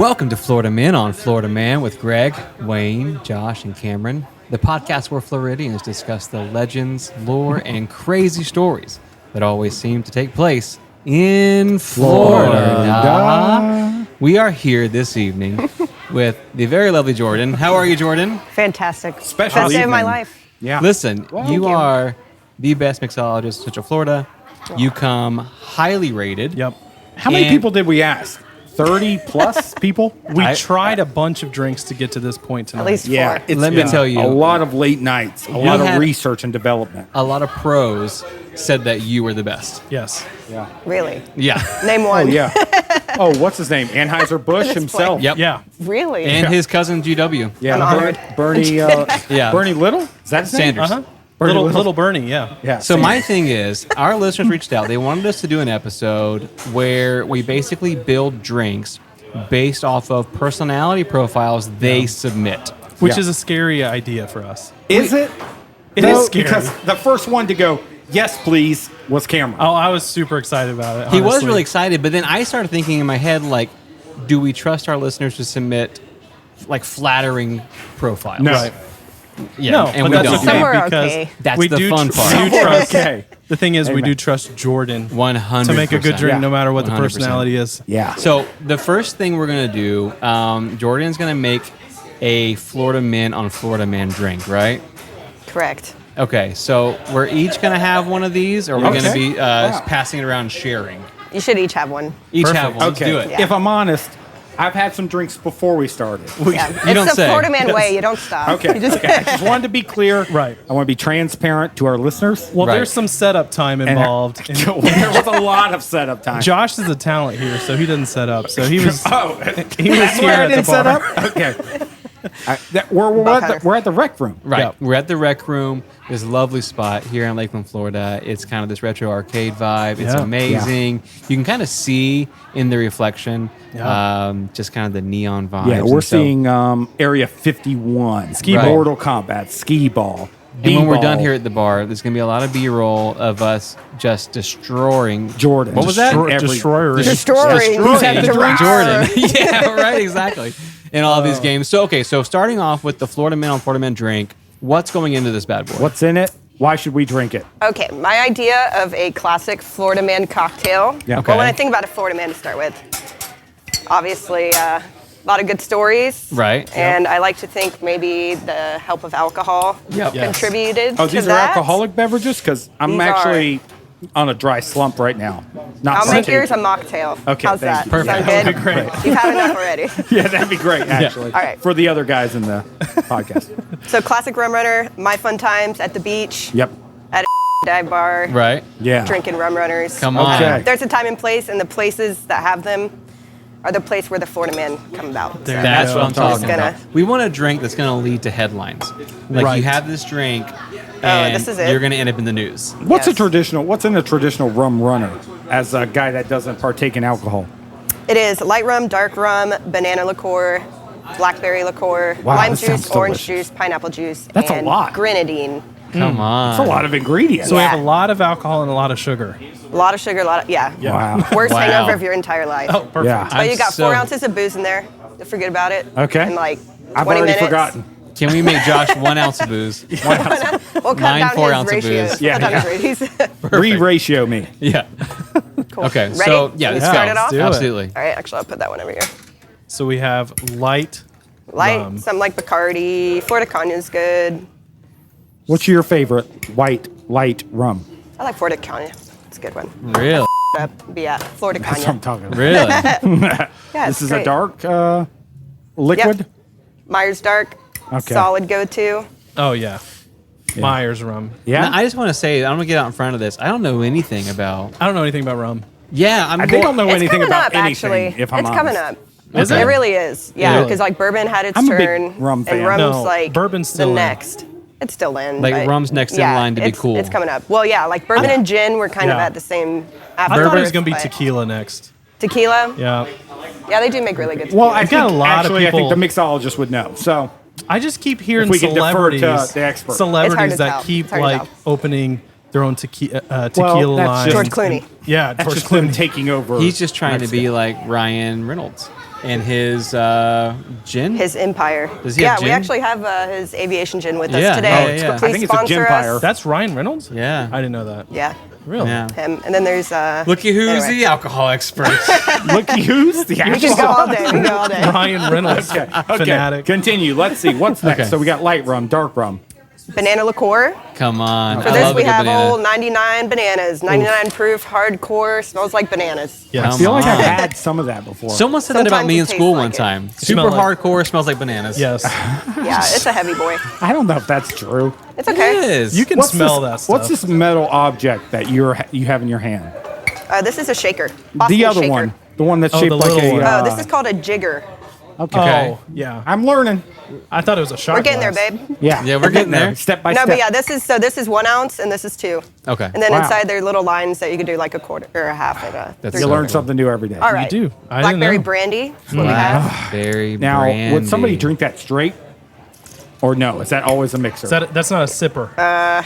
Welcome to Florida Man on Florida Man with Greg, Wayne, Josh, and Cameron, the podcast where Floridians discuss the legends, lore, and crazy stories that always seem to take place in Florida. We are here this evening with the very lovely Jordane. How are you, Jordane? Fantastic. Special Best day of my evening. life. Yeah. Listen, Thank you you. are the best mixologist in Central Florida. You come highly rated. Yep. How many And- people did we ask? 30 plus people? We tried a bunch of drinks to get to this point tonight. At least four. Yeah. It's Let me been tell you. a lot of late nights, a lot had- of research and development. A lot of pros said that you were the best. Yes. Yeah. Really? Yeah. Name Oh, one. yeah. Oh, what's his name? Anheuser-Busch This himself. Yep. Yeah. Really? And his cousin GW. Yeah. I'm honored. Bernie, Yeah. Bernie Little? Is that his name? Sanders. Uh-huh. Bernie Little Bernie, yeah. Yeah. So my thing is, our listeners reached out. They wanted us to do an episode where we basically build drinks based off of personality profiles they submit. Which Yeah. is a scary idea for us. Is it? It No, is scary. Because the first one to go, yes, please, was Cameron. Oh, I was super excited about it. He was honestly. really excited, but then I started thinking in my head, like, do we trust our listeners to submit like flattering profiles? No. Right. Yeah, No, and but we that's don't. okay Some are because okay. That's we the do fun part. We do trust. Okay. The thing is, we Amen. do trust Jordan 100% to make a good drink, Yeah. no matter what the 100%. personality is. Yeah. So the first thing we're gonna do, Jordan's gonna make a Florida Man on Florida Man drink, right? Correct. Okay, so we're each gonna have one of these, or we're gonna Okay. be Wow. passing it around and sharing. You should each have one. Each Perfect. have one. Let's Okay. do it. Yeah. If I'm honest, I've had some drinks before we started. Yeah. You don't It's the say. Florida man way. You don't stop. Okay. You just- Okay. I just wanted to be clear. Right. I want to be transparent to our listeners. Well, Right. there's some setup time And involved. And there was a lot of setup time. Josh is a talent here, so he didn't set up. So he was Oh, he was that's here why I at didn't the set bar. up? Okay. We're at the rec room. Right. Yeah. We're at the Rec Room. This lovely spot here in Lakeland, Florida. It's kind of this retro arcade vibe. It's Yeah. amazing. You can kind of see in the reflection, Yeah. just kind of the neon vibes. Yeah, we're And so- seeing Area 51, Ski ball. Mortal Kombat, skee ball. And when we're done B-ball. here at the bar, there's going to be a lot of B-roll of us just destroying Jordan. What was that? Destroyer. Destroying. Who's had the drink? Jordan. Yeah, right, exactly. In all of these games. So, okay, so starting off with the Florida Man on Florida Man drink, what's going into this bad boy? What's in it? Why should we drink it? Okay, my idea of a classic Florida man cocktail. Yeah. Okay. Well, when I think about a Florida man to start with, obviously a lot of good stories. Right. And I like to think maybe the help of alcohol Yep. Yes. contributed Oh, to these are that. alcoholic beverages? Because I'm These actually on a dry slump right now. Not I'll make sick. yours a mocktail. Okay, How's thank that? you. Perfect. Sound That good? would be great. You've had enough already. Yeah, that'd be great, actually. All right. For the other guys in the podcast. So classic rum runner, my fun times at the beach, Yep. at a dive bar, Right? Yeah. drinking rum runners. Come on. Okay. There's a time and place, and the places that have them are the place where the Florida man come about. There So you That's go. what I'm talking Just gonna- about. We want a drink that's going to lead to headlines. Like Right. you have this drink, and this is it. you're going to end up in the news. What's Yes. what's in a traditional rum runner as a guy that doesn't partake in alcohol? It is light rum, dark rum, banana liqueur, blackberry liqueur, Wow, lime that juice, sounds orange delicious. juice, pineapple juice, That's a and lot. grenadine. Come on. That's a lot of ingredients. So we Yeah. have a lot of alcohol and a lot of sugar. A lot of sugar, a lot of, yeah. Wow. Worst Wow. hangover of your entire life. Oh, perfect. Yeah. But you got so- 4 ounces of booze in there. Don't forget about it. Okay. In like 20 I've already minutes. forgotten. Can we make Josh 1 ounce of booze? We'll cut Mine, down 4 his ounce of ratios. booze. Yeah, Cut down yeah. his ratios. Re-ratio me. Yeah. Cool. Okay. Ready? So yeah, let's Let's start go. it off? Do it. Absolutely. All right, actually, I'll put that one over here. So we have light. Light, Rum. some like Bacardi. Florida Canon's good. What's your favorite white light rum? I like Florida Canon. It's a good one. Really? But yeah, Florida That's what I'm Canyon. talking about. Really? Yeah, This it's is a great. dark liquid? Yep. Myers Dark. Okay. Solid go-to. Oh yeah. Myers rum. Yeah? Now, I just want to say, I'm going to get out in front of this. I don't know anything about. I don't know anything about rum. Yeah, I'm I think I'll more- know It's anything coming about up, anything, actually. if I'm It's honest. coming up. Is It it? really is. Yeah, Really? because like bourbon had its I'm a big turn. rum fan. And rum's No, like bourbon's still the in. next. It's still in. Like, but rum's next in yeah, line to be it's- cool. It's coming up. Well, yeah, like bourbon and gin were kind of Yeah. at the same I after. thought it was gonna be but tequila next. Tequila? Yeah. Yeah, they do make really good Well, tequila. I I've got think, a lot of actually, I think people- the mixologist would know. So, I just keep hearing we can defer to celebrities, the expert. It's hard celebrities to that tell. keep It's hard to like tell. opening their own tequila that's line. just- George Clooney. Yeah, that's George just them Clooney. taking over. He's just trying to be Mexico. like Ryan Reynolds. And his gin? His Empire. Does he have we gin? actually have his aviation gin with Yeah, us today. yeah, yeah. Please I think it's a sponsor Genpire. us. That's Ryan Reynolds? Yeah. I didn't know that. Yeah, Really? Yeah. him. And then there's Looky who's anyway. the alcohol expert. Looky who's the We can actual. go all day. We can go all day. Ryan Reynolds. Okay, Fanatic. continue. Let's see. What's next? Okay. So we got light rum, dark rum. Banana liqueur. Come on. For I this, love a we good have banana. all 99 bananas. 99 proof, hardcore, smells like bananas. Yes. I feel like Come I've on. had some of that before. Someone said that about Sometimes me it in tastes school like one it. time. Super smell like- hardcore, smells like bananas. Yes. Yeah, it's a heavy boy. I don't know if that's true. It's It okay. is. You can smell that stuff. What's this metal object that you have in your hand? This is a shaker. Boston The other shaker. one, the one that's Oh, shaped the like little a. one. This is called a jigger. okay. Oh, yeah. I'm learning. I thought it was a shot We're getting there, glass. babe. Yeah. Yeah, we're getting there. Step by No, step. but yeah, this is 1 ounce and this is 2. Okay. And then Wow. inside there are little lines that you could do like a quarter or a half and a That's three. You so learn cool. something new every day. All right. do. I didn't Blackberry know. brandy. That's what we have. Very Now, brandy. would somebody drink that straight? Or no? Is that always a mixer? That's not a sipper. I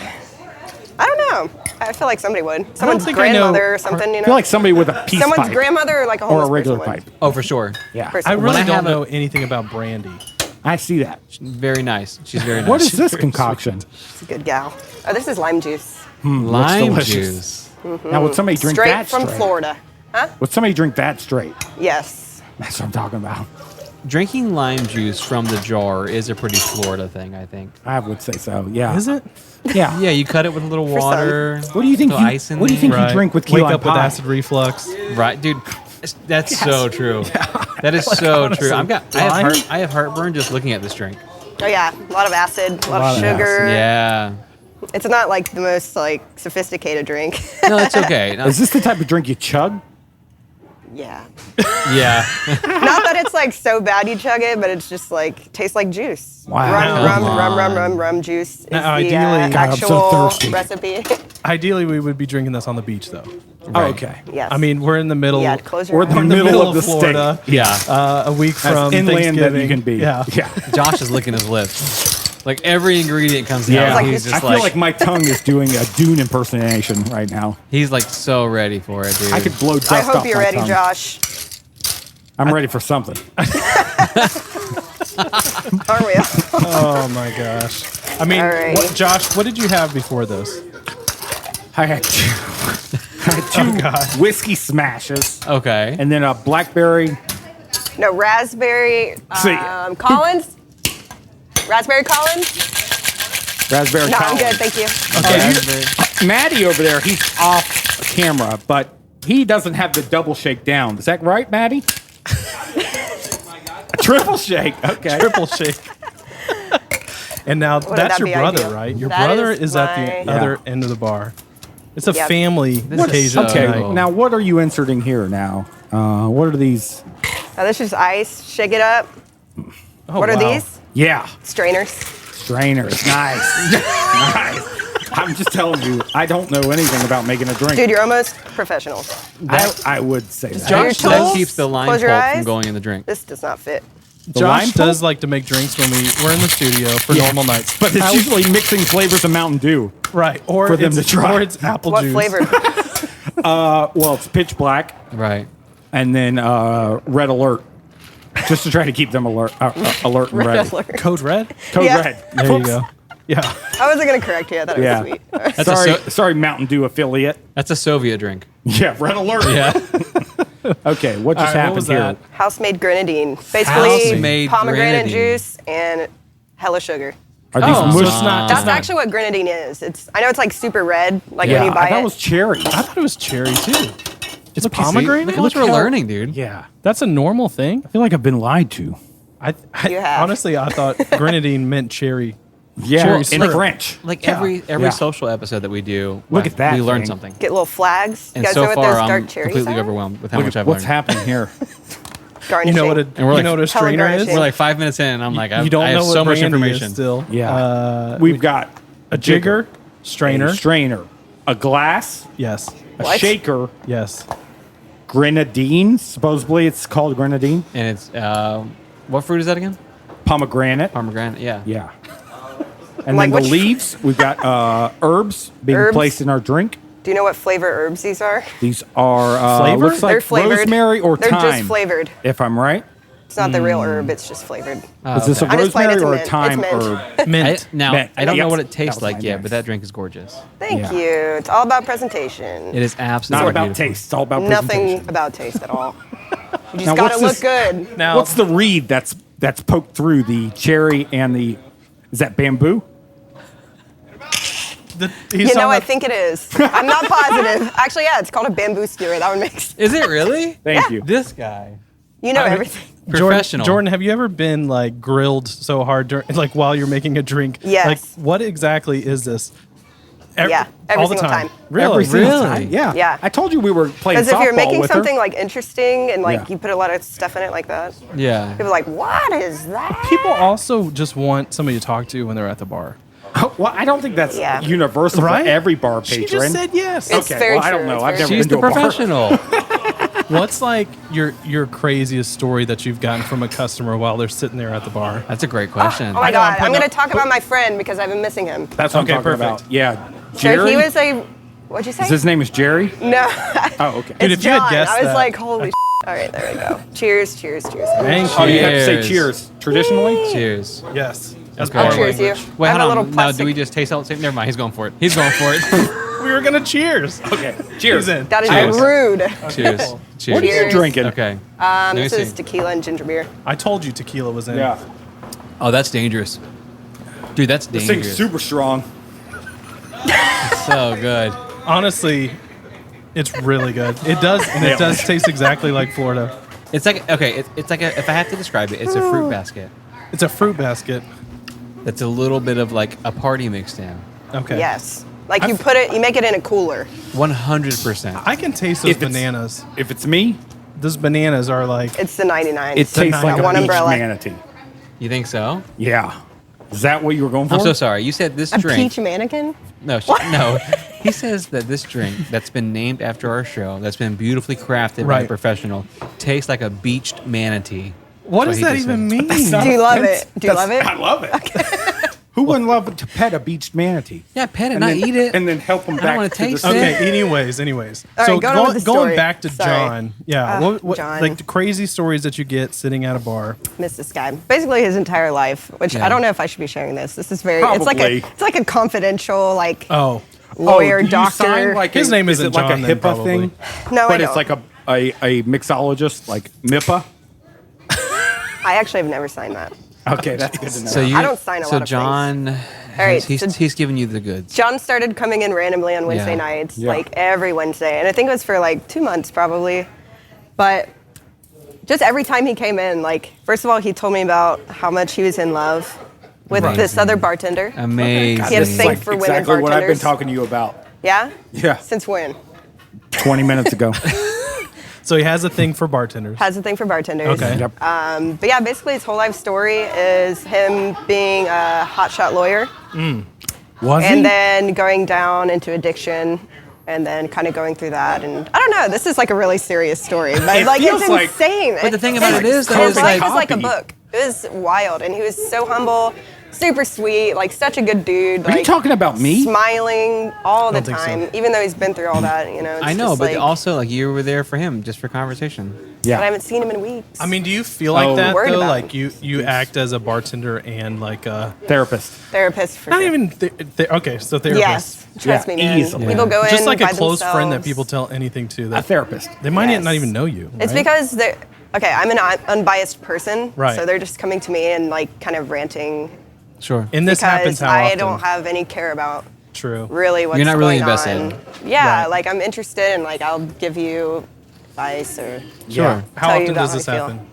don't know. I feel like somebody would. Someone's think I know- grandmother or something, you I know? feel like somebody with a peace Someone's pipe grandmother or like a or homeless a regular person would. pipe. Oh, for sure. Yeah, Person. I really I don't have a- know anything about brandy. I see that. Very nice. She's very nice. What is this concoction? It's a good gal. Oh, this is lime juice. Lime delicious. juice? Now, would somebody drink Straight that from straight? Florida. Huh? Would somebody drink that straight? Yes. That's what I'm talking about. Drinking lime juice from the jar is a pretty Florida thing, I think. I would say so. Yeah. Is it? Yeah. Yeah, you cut it with a little For some. water. What do you think? little ice in What do you there. think you drink with key Wake lime up with pie? acid reflux. Right, dude. That's so true. That is so honestly, true. lime? I have heartburn just looking at this drink. Oh yeah, a lot of acid, a lot of of sugar. Yeah. It's not like the most like sophisticated drink. No, it's okay. No, Is this the type of drink you chug? Yeah. yeah. Not that it's like so bad you chug it, but it's just like tastes like juice. Wow. Rum juice is Now, the ideally- God, I'm so actual thirsty. recipe. Ideally, we would be drinking this on the beach, though. Oh, okay. Yes. I mean, we're in the middle. yeah, close your We're eyes. the We're in the middle middle of of the Florida. state. Yeah. A week As from inland that you Thanksgiving. can be. Yeah. Yeah. Josh is licking his lips. Like every ingredient comes out. Yeah. He's I just feel like my tongue is doing a Dune impersonation right now. he's like so ready for it, dude. I could blow dust I off hope you're my ready, tongue. Josh. I'm ready for something. Aren't we? Oh my gosh. I mean, All right. Josh, what did you have before this? I had two whiskey smashes Okay. and then a blackberry. No, raspberry See. Collins. Raspberry Collins. Raspberry No, I'm Collins. good, thank you. Okay. Maddie over there, he's off camera, but he doesn't have the double shake down. Is that right, Maddie? A triple shake. Okay. Triple shake. And now Wouldn't that's that your be brother, ideal? right? Your That brother is is at the my- other end of the bar. It's a Yep. family This is occasion. so Okay. cool. Now, what are you inserting here now? What are these? This is ice. Shake it up. Oh, What are wow. these? Yeah. Strainers. Strainers. Nice. Nice. I'm just telling you, I don't know anything about making a drink. Dude, you're almost professional. I would say that. Josh Your that toes? keeps the lime Close your pulp from eyes. going in the drink. This does not fit. lime Josh pulp? does like to make drinks when we're in the studio for normal nights. But it's How- usually mixing flavors of Mountain Dew. right, or for them it's, to try. or it's apple What juice. flavor? Well, it's pitch black Right. and then red alert, just to try to keep them alert and Red ready. alert. Code red. Code Yeah. red. There you Oops. go. Yeah. I wasn't going to correct you. I thought it was Yeah. sweet. That's Sorry, a sorry, Mountain Dew affiliate. that's a Soviet drink. Yeah, red alert. Yeah. Okay, what just All right, what happened was here? that? House-made grenadine. Basically, House-made pomegranate grenadine. juice and hella sugar. Are these Oh, mush? so it's not- That's actually what grenadine is. I know it's like super red, like yeah, when you buy I thought it. it was cherry. I thought it was cherry too. It's Look how pomegranate. much we're learning, dude. Yeah, That's a normal thing. I feel like I've been lied to. You have. Honestly, I thought grenadine meant cherry. Yeah, Cherry in syrup. French. Like Yeah. every Yeah. social episode that we do, Look at that we learn thing. something. Get little flags. And you guys so know what far, those I'm dark cherries completely are? overwhelmed with how Look much at I've what's learned. happening here. Garnishing. You know what a And we're like- a strainer is? garnishing. We're like 5 minutes in, and I'm like, You don't I have know what so much brandy information. is still. Yeah, we've got a jigger, strainer. a strainer, a glass, Yes. a What? shaker, Yes. grenadine. Supposedly, it's called grenadine. And it's what fruit is that again? Pomegranate. Pomegranate. Yeah. Yeah. And Like then the which- leaves, we've got herbs being Herbs? placed in our drink. Do you know what flavor herbs these are? These are Flavored? looks like They're flavored. rosemary or They're thyme. just flavored. If I'm right. It's not the real herb. It's just flavored. Is this a I just played it rosemary to or a mint. thyme It's mint. herb? Mint. Mint. I don't know Yep. what it That tastes was like my yet, guess. but that drink is gorgeous. Thank Yeah. you. It's all about presentation. It is Not absolutely about beautiful. taste. It's all about Nothing presentation. about taste at all. You just Now, gotta what's look this- good. Now, What's the reed that's poked through the cherry and the? Is that bamboo? You know, I think it is. I'm not positive. Actually, yeah, it's called a bamboo skewer. That one makes. Is it really? Thank you. This guy. You know everything. Professional. Jordan, have you ever been like grilled so hard like while you're making a drink? Yes. Like, what exactly is this? Yeah, every all the single time. Really? Every single Really? time? Yeah. Yeah. I told you we were playing Because if you're softball making with her. something like interesting and like Yeah. you put a lot of stuff in it like that, Yeah. people are like, "What is that?" People also just want somebody to talk to when they're at the bar. Well, I don't think that's Yeah. universal Right? for every bar patron. She just said yes. It's Okay, very well, I don't true. know. It's I've very never She's been the to a bar. professional. What's like your craziest story that you've gotten from a customer while they're sitting there at the bar? That's a great question. Oh my I know, I'm god, I'm putting gonna up- talk about my friend because I've been missing him. That's what Okay, I'm talking perfect. about. Yeah. So Jerry? he was a. What'd you say? His name is Jerry? No. Oh, okay. Dude, It's if you had John. guessed I was that- like, holy. All right, there we go. Cheers, cheers, cheers. Thank Oh, you have to say Cheers. cheers. Traditionally? Cheers. Yes. That's Okay. I'll bar cheers you. language. Wait, I have hold a little on. Now, plastic. do we just taste all the same? Never mind. He's going for it. He's going for it. We were gonna cheers. Okay. Cheers. He's in. That is Cheers. rude. Cheers. Cheers. What are you Cheers. drinking? Okay. Let me This see. is tequila and ginger beer. I told you tequila was in. Yeah. Oh, that's dangerous. Dude, that's This dangerous. thing's super strong. So good. Honestly, it's really good. It does, and it does taste exactly like Florida. It's like, okay, it's like a, if I have to describe it, it's a fruit basket. It's a fruit basket. That's a little bit of like a party mixed in. Okay. Yes. Like you put it, you make it in a cooler. 100%. I can taste those If it's- bananas. If it's me, Those bananas are like. It's the 99. it tastes like a one beach umbrella. manatee. You think so? Yeah. Is that what you were going for? I'm so sorry. You said this A drink. peach mannequin? No, no. He says that this drink that's been named after our show, that's been beautifully crafted by a Right. professional, tastes like a beached manatee. What That's does what that he just even said. mean? Do you love it? Do you love it? I love it. Who wouldn't love to pet a beached manatee? Yeah, pet it, And not then, eat it. And then help them I don't back wanna to taste the it. Okay. Anyways. All So right, going on with the going story. back to Sorry. John. Yeah. What John. like the crazy stories that you get sitting at a bar? Miss this guy. Basically his entire life, which Yeah. I don't know if I should be sharing this. This is very Probably. it's like a confidential like Oh. lawyer, do you doctor. sign like His a, name is isn't it like John a then, HIPAA probably. thing? No, But I it's don't. like a mixologist, like MIPA. I actually have never signed that. Okay, that's good to know. So you, I don't sign a so lot of John, right, he's, so- he's giving you the goods. John started coming in randomly on Wednesday Yeah. nights, Yeah. like every Wednesday. And I think it was for like 2 months probably. But just every time he came in, like, first of all, he told me about how much he was in love with Right. this other bartender. Amazing. He had a This is thing like for women exactly what I've been bartenders. talking to you about. Yeah? Yeah. Since when? 20 minutes ago. So he has a thing for bartenders. Has a thing for bartenders. Okay. Yep. But yeah, basically his whole life story is him being a hotshot lawyer Was he? and then going down into addiction and then kind of going through that. And I don't know, this is like a really serious story, but It like feels it's like- insane. But the thing about it is, though, his is life like- was like a Copy. book. It was wild, and he was so humble, super sweet, like such a good dude. Are you like, talking about me? Smiling all the Don't think so. time, even though he's been through all that. You know, it's I know, just but like, also like you were there for him just for conversation. Yeah. and I haven't seen him in weeks. I mean, do you feel like Oh. that Worried though? about Like him. you act as a bartender and like Therapist. therapist for not sure. even okay, so therapist. Yes, trust Yeah, me, man. easily. People go in Just like a by close friend that themselves. people tell anything to. A That therapist. they might Yes. not even know you. It's right? because they're okay. I'm an unbiased person, Right. so they're just coming to me and like kind of ranting Sure. and this because happens how I often? don't have any care about True. really what's You're not really going invested. on. Yeah, Right. like I'm interested and like I'll give you advice or Sure. How tell you often about does how this I feel. happen?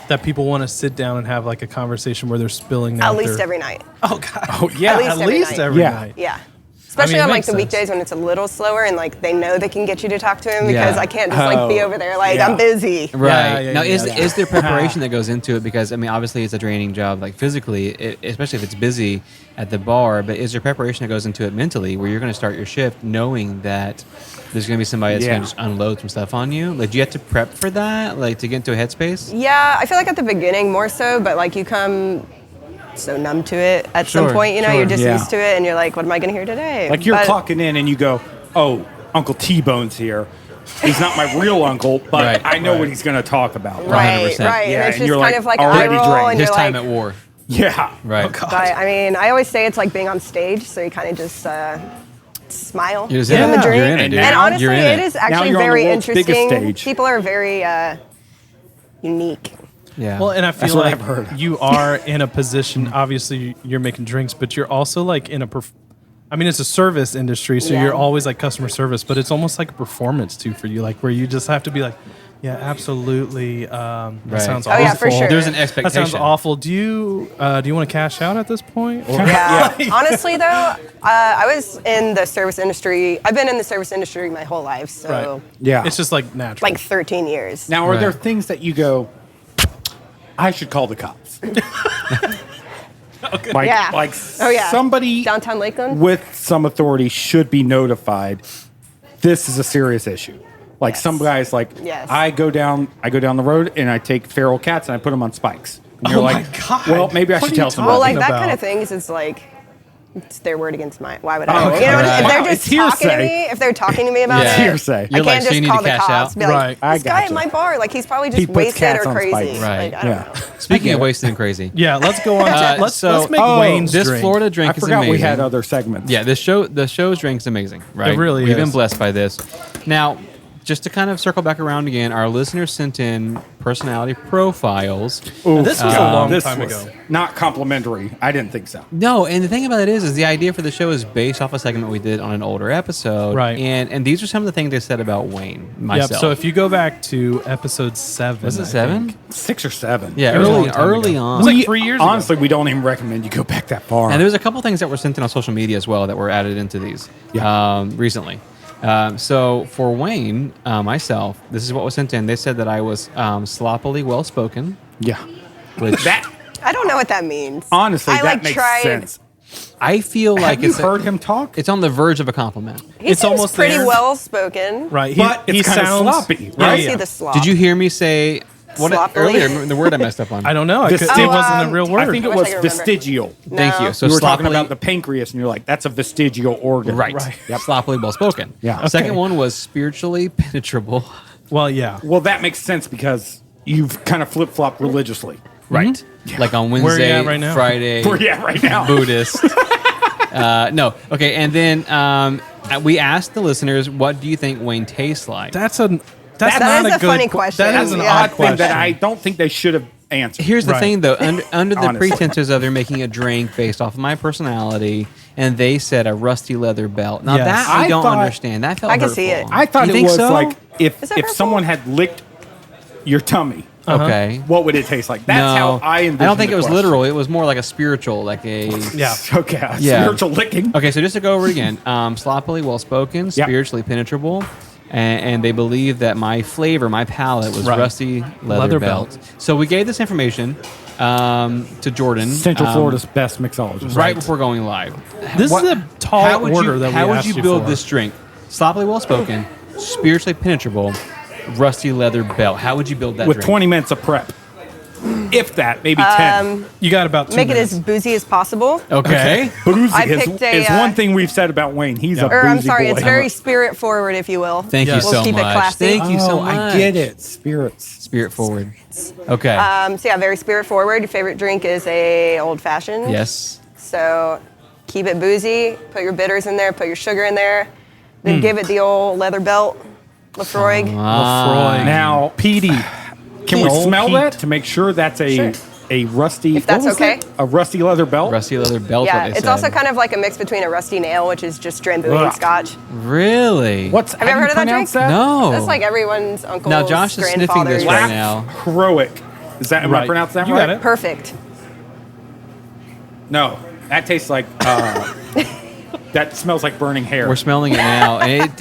That people want to sit down and have like a conversation where they're spilling at out least their- every night. Oh god. Oh, yeah. At least At every least night. every Yeah. night. Yeah. Especially it on like makes the sense. weekdays when it's a little slower and like they know they can get you to talk to him because Yeah. I can't just like be Oh, over there like yeah. I'm busy. Right. yeah, now, yeah, is yeah. is there preparation that goes into it? Because I mean, obviously, it's a draining job, like physically, especially if it's busy at the bar. But is there preparation that goes into it mentally, where you're going to start your shift knowing that there's going to be somebody that's going Yeah. to just unload some stuff on you? Like, do you have to prep for that, like to get into a headspace? Yeah, I feel like at the beginning more so, but like you come so numb to it at some Sure, point, you know, sure. you're just Yeah. used to it and you're like, what am I going to hear today? Like you're But- clocking in and you go, oh, Uncle T-Bone's here. He's not my real uncle, but Right, I know right. what he's going to talk about. Right, 100%. right. Yeah, and it's and just you're, kind like, of like eye already roll, drained. and His you're time like, at war. Yeah. Right. But I mean, I always say it's like being on stage, so you kind of just smile, You're just give in them it. a drink. You're in it, dude. And Now honestly, you're in it it. is Now actually you're on the very world's biggest interesting. stage. People are very unique. Yeah. Well, and I That's feel what like I've heard. you are in a position. Obviously, you're making drinks, but you're also like in a. I mean, it's a service industry, so Yeah. you're always like customer service, but it's almost like a performance too for you, like where you just have to be like, yeah, absolutely. That Right. sounds Oh, awful. yeah, for sure. There's an That expectation. sounds awful. Do you want to cash out at this point? Or? Yeah. Honestly, though, I was in the service industry. I've been in the service industry my whole life, so Right. Yeah. It's just like natural. like 13 years. Now, are there Right. things that you go, I should call the cops? Like, Yeah. like Oh, yeah. somebody Downtown Lakeland? with some authority should be notified. This is a serious issue. Like Yes. some guys, like Yes. I go down the road and I take feral cats and I put them on spikes. And you're Oh my like, God. well, maybe I What should are you tell talking somebody. Well, like that about? kind of thing is like it's their word against mine. Why would I? Oh, You know, right. if they're Wow, just it's talking to hearsay. me, if they're talking to me about Yeah. it, It's hearsay. I You're can't like, so just you need call to the cash cops. out? Be like, Right. I this guy at gotcha. my bar, like he's probably He just puts wasted cats or on crazy. spikes. Right. Like, I don't Yeah. know. Speaking get of it. wasted and crazy. Yeah, let's go on to let's make Oh, Wayne's This drink. Florida I drink is forgot amazing. we had other segments. Yeah, the show's drink is amazing, right? It really We've is. been blessed by this. Now, just to kind of circle back around again, our listeners sent in personality profiles. Ooh, This was a long this time was ago. Not complimentary. I didn't think so. No, and the thing about it is the idea for the show is based off a segment we did on an older episode. Right. And these are some of the things they said about Wayne, myself. Yep. So if you go back to episode 7, Was it I 7? think. 6 or 7. Yeah, It was a long early time ago. on. It was like 3 years ago. Honestly, we don't even recommend you go back that far. And there was a couple things that were sent in on social media as well that were added into these recently. So for Wayne, myself, this is what was sent in. They said that I was sloppily well-spoken, yeah. which That I don't know what that means. honestly, I that like makes tried. sense. I feel like Have you it's heard him talk? it's on the verge of a compliment. He It's seems almost pretty there. well spoken. Right. But it's kinda sloppy, I right? see Yeah. the slop. Did you hear me say what Sloppily? earlier? The word I messed up on. I don't know. It Oh, wasn't a real word. I think it wish was I could remember. vestigial. Thank No. you. So You were talking sloppily, about the pancreas, and you're like, that's a vestigial organ. right. Right. Yep. Sloppily well spoken. Yeah. The second Okay. one was spiritually penetrable. Well, yeah. Well, that makes sense because you've kind of flip flopped religiously. Right. Like on Where are you Wednesday, at right now? Friday, Where you at right now? Buddhist. No. Okay. And then we asked the listeners, what do you think Wayne tastes like? That's That not is a a good funny que- question. That is an Yeah. odd Odd thing question. that I don't think they should have answered. Here's the Right. thing, though. Under the Honestly. pretenses of they're making a drink based off of my personality, and they said a rusty leather belt. Now Yes. that I I don't thought- understand. That felt I can hurtful. see it. I thought You it think was so? like if Is it hurtful? someone had licked your tummy, Okay. what would it taste like? That's no, how I envisioned don't think the it was question. literal. It was more like a spiritual, like a. Yeah. Okay, Yeah. spiritual licking. Okay, so just to go over it again, sloppily well spoken, Yep. spiritually penetrable, and they believe that my flavor, my palate was Right. rusty leather, Leather belt. belt. So we gave this information to Jordan, Central Florida's best mixologist. right before going live. This What- is a tall how would order you, that we how would asked you you build for. this drink? Sloppily well spoken, spiritually penetrable, rusty leather belt. How would you build that With drink? 20 minutes of prep. If that, maybe 10. You got about 2 Make it minutes. as boozy as possible. Okay. Boozy I is, picked a, is one thing we've said about Wayne. He's a Or I'm boozy sorry, boy. it's very spirit forward, if you will. Thank you Yes. so We'll keep it much. classy. Thank you so Oh, much. I get it. Spirits. Spirit forward. Okay. So yeah, very spirit forward. Your favorite drink is a old fashioned. yes. So keep it boozy. Put your bitters in there. Put your sugar in there. Then give it the old leather belt, Lefroy. Lefroy. Now, Petey. can we Old smell Pete. that to make sure that's Sure. a rusty? If that's what was okay. that? A rusty leather belt. Rusty leather belt. Yeah, what they it's said. also kind of like a mix between a rusty nail, which is just Drambuie Ugh. Scotch. Really. What's Have you ever heard of that drink? That? No. That's like everyone's uncle's Now Josh is sniffing grandfather's. this right now. Heroic. Is that? Am I Right. pronouncing that You right? got it. Perfect. No, that tastes like. That smells like burning hair. We're smelling it now, and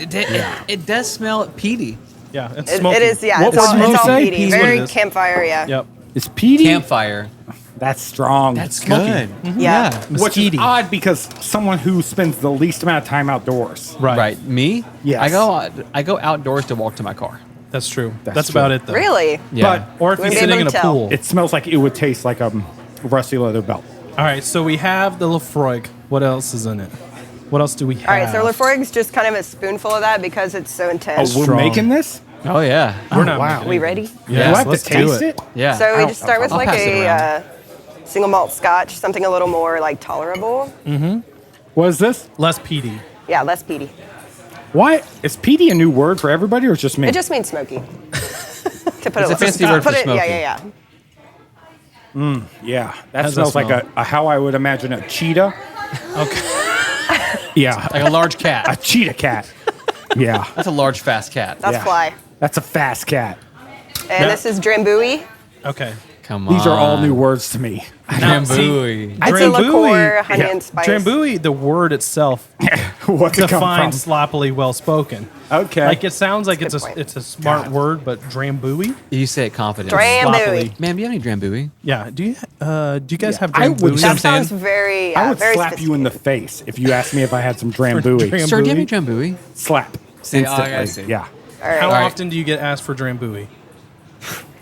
it does smell peaty. Yeah, it's It smoky. is, yeah. What it's all, would you it's all say? peaty. Peaty is what Very it is. campfire, yeah. Yep. It's peaty. Campfire. That's strong. That's Smoky. good. Yeah. Which is Mesquite. odd because someone who spends the least amount of time outdoors. Right. Right. Me? Yes. I go outdoors to walk to my car. That's true. That's That's true. about it, though. Really? Yeah. Or if Wouldn't you're be sitting able in a to tell. pool. It smells like it would taste like a rusty leather belt. All right, so we have the Lefroy. What else is in it? What else do we have? All right, so Lefroy's just kind of a spoonful of that because it's so Oh, intense. we're Strong. making this? Oh yeah. We're not. wow. Are we ready? Do I have to let's do taste it. it? Yeah. So we just start with I'll like pass it around. a single malt scotch, something a little more like tolerable. What is this? Less peaty. Yeah, less peaty. Why? Is peaty a new word for everybody or just me? It just means smoky. To put It's a fancy word for Yeah, smoky. yeah. Yeah, that How's smells that like smell? a how I would imagine a cheetah. Okay. Yeah, Like a large a cat. cheetah cat. Yeah, That's a large, fast cat. That's yeah. fly. That's a fast cat. And this is Drambuie. Okay. Come on. These are all new words to me. Drambuie. It's a Drambuie. liqueur, honey Yeah. and spice. Drambuie, the word itself What's it come defines from? sloppily well spoken. Okay. Like it sounds like That's it's a a good point. it's a smart God. word, but Drambuie. You say it confidently. Drambuie. Ma'am, do you have any Drambuie? Yeah. Do you guys have I would Drambuie? That I'm saying? sounds very, I would very slap you in the face if you asked me if I had some Drambuie. Dram- Sir, do you have any Drambuie? Drambuie? Slap. See, oh, Instantly. I see. Yeah. All right. How All right. often do you get asked for Drambuie?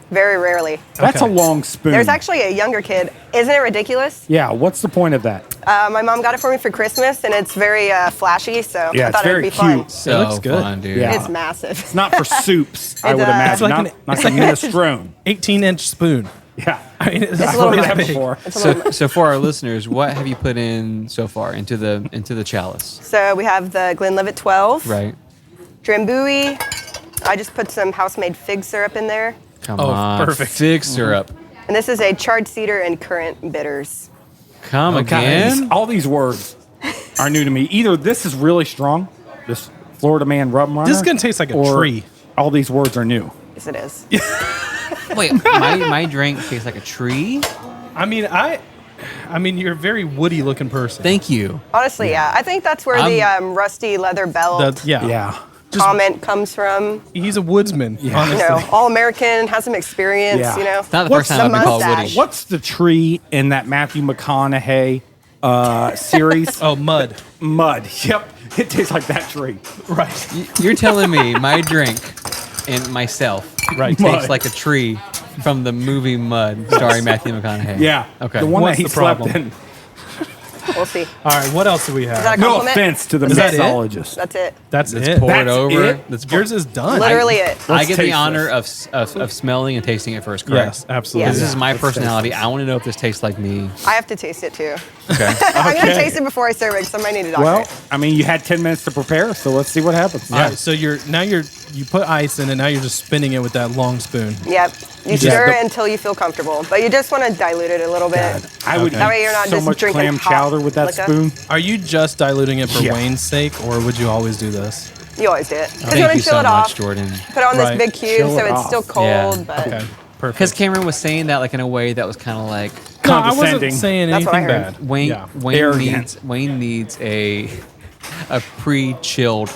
Very rarely. That's Okay. a long spoon. There's actually a younger kid. Isn't it ridiculous? Yeah, what's the point of that? My mom got it for me for Christmas, and it's very flashy, so Yeah, I it's thought very it'd be fun. cute. So looks good. fun, dude. Yeah. It's massive. It's not for soups, I would It's imagine. like Not an- like a minestrone. 18-inch spoon. Yeah. I mean, it's a I've little heard much. that before. So for our listeners, what have you put in so far into the chalice? So we have the Glenlivet 12, Right. Drambuie. I just put some house-made fig syrup in there. Come Oh, on. perfect. Fig syrup. And this is a charred cedar and currant bitters. Come God, again? all these words are new to me. Either this is really strong, this Florida Man rum runner. This is gonna taste like a or tree. All these words are new. Yes, it is. Wait, my drink tastes like a tree? I mean, you're a very woody looking person. Thank you. Honestly, yeah. I think that's where the rusty leather belt Yeah. Yeah. comment comes from. He's a woodsman. You Honestly. know, all-American, has some experience, Yeah. you know. It's not the What's first time the I've been called mustache? Woody. What's the tree in that Matthew McConaughey series? Oh, mud. Mud. Yep. It tastes like that tree. Right. You're telling me my drink and myself Right. tastes Mud. like a tree from the movie Mud, starring Matthew McConaughey. Yeah. Okay. The one What's that he the slept problem? in. We'll see. All right. What else do we Is that have? a No compliment? offense to the Is that it? mixologist. That's it. That's Let's it. pour it That's over. it? Let's pour. Yours is done. Literally it. I Let's get the taste honor this. of smelling and tasting it first, correct? Yes, absolutely. Yeah. This is my Let's taste personality. this. I want to know if this tastes like me. I have to taste it too. Okay. I'm gonna Okay. taste it before I serve it, because I might need a doctor. Well, I mean, you had 10 minutes to prepare, so let's see what happens. All right, so you put ice in it. Now you're just spinning it with that long spoon. Yep. You Yeah, stir the- it until you feel comfortable, but you just want to dilute it a little bit. I would That way you're not so just much drinking clam hot chowder with that liquor. spoon. Are you just diluting it for Yeah. Wayne's sake, or would you always do this? You always do it. Because you Thank want you to chill so it much, off. Jordan. Put it on this Right. big cube Chill so it it's off. still cold, Yeah. but Okay, Because perfect. Cameron was saying that like in a way that was kind of like No, I wasn't condescending. saying That's what I anything heard. bad. Wayne. Yeah. Arrogant. Wayne needs a pre-chilled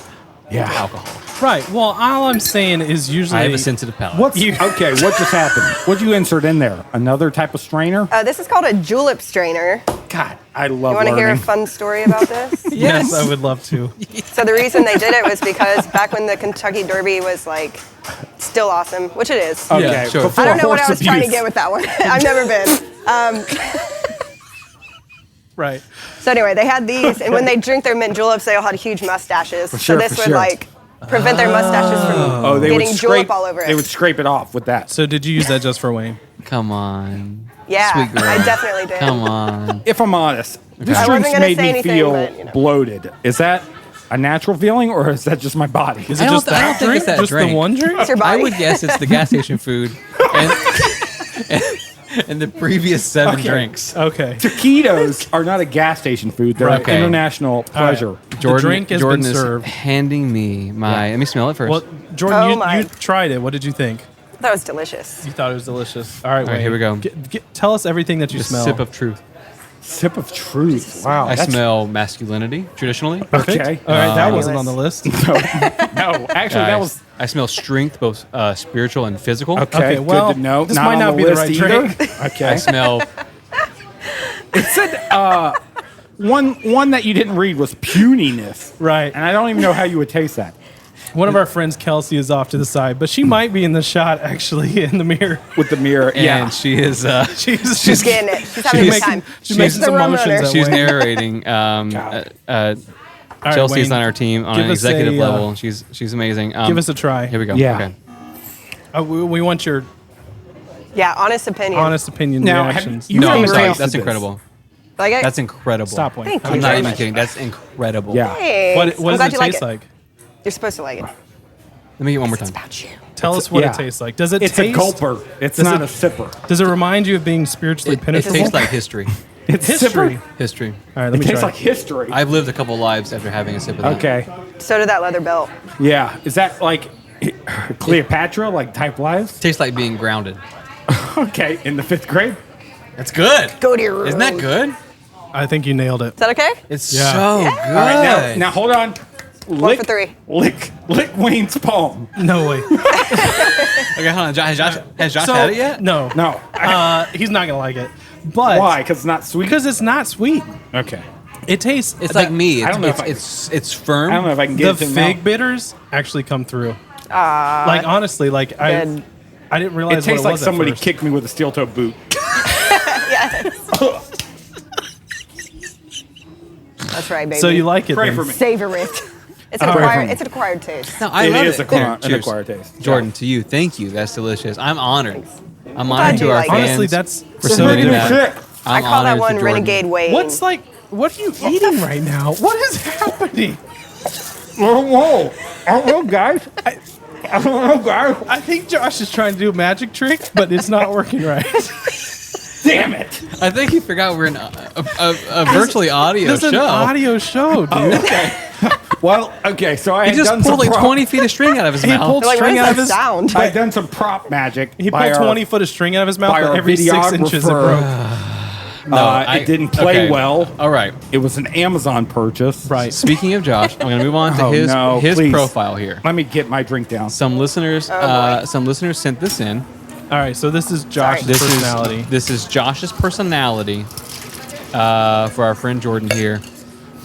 Yeah. alcohol. Right. Well, all I'm saying is usually I have a sensitive palate. What's okay? What just happened? What'd you insert in there? Another type of strainer? this is called a julep strainer. God, I love You want to hear a learning. fun story about this? Yes, I would love to. So the reason they did it was because back when the Kentucky Derby was like still awesome, which it is. Okay, Yeah, sure. before I don't know what I horse was trying to abuse. get with that one. I've never been. Right. So anyway, they had these, and when they drink their mint juleps, they all had huge mustaches. sure, so this for would sure. like prevent their mustaches from Oh, they getting would julep scrape. all over it. They would scrape it off with that. So did you use that just for Wayne? Come on. yeah, Sweet girl. I definitely did. Come on. If I'm honest, this I wasn't drinks gonna made say me anything, feel but, you know. bloated. Is that a natural feeling, or is that just my body? Is I it don't just th- I that don't think drink? it's that just drink. the one drink? It's your I body. would guess it's the gas station food and the previous 7 Okay. drinks. Okay. Taquitos are not a gas station food. They're Okay. an international pleasure. Jordan, drink has Jordan been is served. handing me my. Let me smell it first. Well, Jordan, Oh you my. tried it. What did you think? That was delicious. You thought it was delicious. All right, All right, Wayne. here we go. Tell us everything that you The smell. sip of truth. Sip of truth. Wow. I that's- smell masculinity traditionally. Perfect. Okay. All right, that Um, wasn't on the list. No, actually, that was I smell strength, both spiritual and physical. okay. Okay, well, good to know. this Not might on not be the list right either. drink. I Okay. smell. It said one that you didn't read was puniness, Right. and I don't even know how you would taste that One of our friends, Kelsey, is off to the side, but she might be in the shot actually in the mirror. with the mirror. And Yeah. she is. She's getting it. She's having a good making- time. she's making the some rum motions runner. at She's Wayne. narrating right, Chelsea's Wayne, on our team on give an us executive a, level. She's amazing. Give us a try. Here we go. Yeah. Okay. We want your Yeah, honest opinion. honest opinion Now, have reactions. you No, haven't I'm sorry. tasted That's this. incredible. Like it? That's incredible. Stop, Wayne. Thank I'm you not very even much. kidding. That's incredible. Yeah. Hey, What I'm does glad it you taste it. like? You're supposed to like it. Let me get one more time. It's about you. Tell us what yeah. it tastes like. Does it It's taste? a gulper. It's Does not it- a sipper. Does it remind you of being spiritually It penetrable? tastes like history. It's history. Sipper. History. All right, let It me tastes try. like history. I've lived a couple lives after having a sip of that. Okay. So did that leather belt. Yeah. Is that like Cleopatra, like type lives? Tastes like being grounded. Okay. In the 5th grade? That's good. Go to your room. Isn't that good? I think you nailed it. Is that okay? It's Yeah. so good. All right. Now hold on. One for 3. Lick Wayne's palm. No way. Okay, hold on. Has Josh had it yet? No. No. He's not gonna like it. But Why? Because it's not sweet. Because it's not sweet. Okay. It tastes. It's like me. I don't know if It's firm. I don't know if I can the get it in fig mouth. bitters actually come through. Like honestly, like Good. I didn't realize It tastes what it like was at somebody first. kicked me with a steel toe boot. That's right, baby. So you like it? Pray then. for me. Savor it. It's an All right. acquired. It's an acquired taste. No, I It love is it. an Cheers. acquired taste. Jordan, to you, thank you. That's delicious. I'm honored. I'm glad honored to you our like it. fans. Honestly, that's for It's submitting regular that. shit. I I'm call that honored to one Jordan. Renegade Wayne. What's like? What are you eating right now? What is happening? Whoa. I don't know, guys. I don't know, guys. I think Josh is trying to do a magic trick, but it's not working right. Damn it. I think he forgot we're in a virtually audio This is an show. audio show, dude. Okay. Well, okay, so I He had just done pulled some like 20 feet of string out of his He mouth. pulled Like, what string is out of that his. sound? I've done some prop magic. He by pulled our- 20 foot of string out of his mouth, by but our every 6 inches it videographer. broke. It didn't play okay. well. All right. It was an Amazon purchase. Right. Speaking of Josh, I'm going to move on to Oh, his no, please. profile here. Let me get my drink down. Some listeners sent this in. All right, so this is Josh's This personality. this is Josh's personality for our friend Jordan here.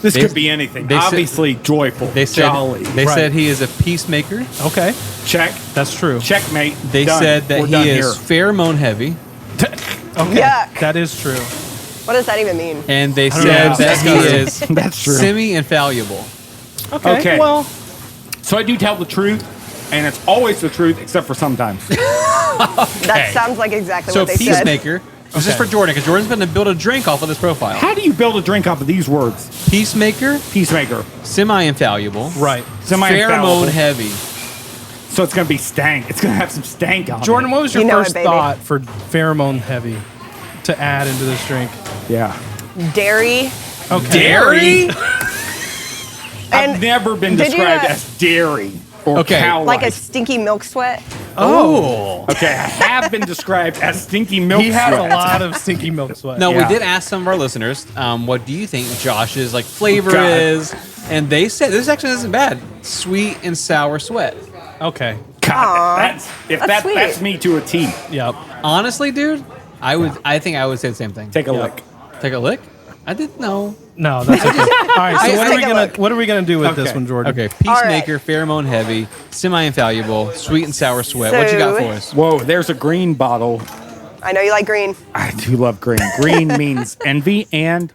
This They- could be anything. they said- Obviously joyful. They said jolly. they Right. said he is a peacemaker. Okay, Check. that's true. Checkmate. They Done. said that We're he done is pheromone heavy, Okay, Yuck. that is true. What does that even mean? and they don't said know. that he is That's true. semi-infallible. Okay. Well, So I do tell the truth, and it's always the truth, except for sometimes. That sounds like exactly So what they said. peacemaker. This is for Jordan because Jordan's going to build a drink off of this profile. How do you build a drink off of these words? Peacemaker, Peacemaker. semi-infallible, right. Semi-infallible. pheromone heavy. So it's going to be stank. It's going to have some stank on Jordan, it. what was your You know it, first baby. thought for pheromone heavy to add into this drink? Yeah. Dairy. Okay. Dairy? I've And never been did you, described as dairy or Okay. cow like a stinky milk sweat. Oh. Okay, I have been described as stinky milk He has a sweat. lot of stinky milk sweat. No, Yeah. we did ask some of our listeners, what do you think Josh's like flavor God. is? And they said this actually isn't bad. Sweet and sour sweat. Okay. God, Aw, that's sweet. that's me to a T. Yep. Honestly, dude, I think I would say the same thing. Take a lick. Take a lick? I didn't know. No, that's okay. All right. So I- what are we take a gonna look. what are we gonna do with this Okay. one, Jordan? Okay, peacemaker, pheromone heavy, semi-infallible, sweet and sour sweat. What you got So- for us? Whoa, there's a green bottle. I know you like green. I do love green. Green means envy and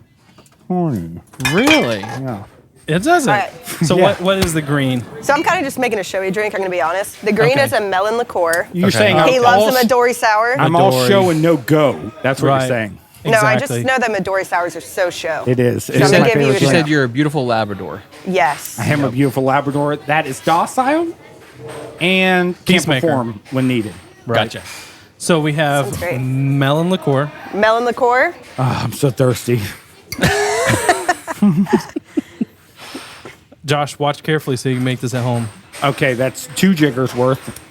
horny. Really? Yeah. It doesn't. All right. So Yeah. what is the green? So I'm kind of just making a showy drink. I'm going to be honest. The green Okay. is a melon liqueur. You're Okay. saying He I'm loves all, the Midori sour. I'm all Midori. show and no go. That's what Right. you're saying. No, I just Exactly. know that Midori sours are so show. It is. So It is I'm my gonna give you favorite a She drink. said you're a beautiful Labrador. Yes. I am a beautiful Labrador that is docile and can Peacemaker. perform when needed. Gotcha. So we Sounds have great. melon liqueur. Melon liqueur. Oh, I'm so thirsty. Josh, watch carefully so you can make this at home. Okay, that's 2 jiggers worth.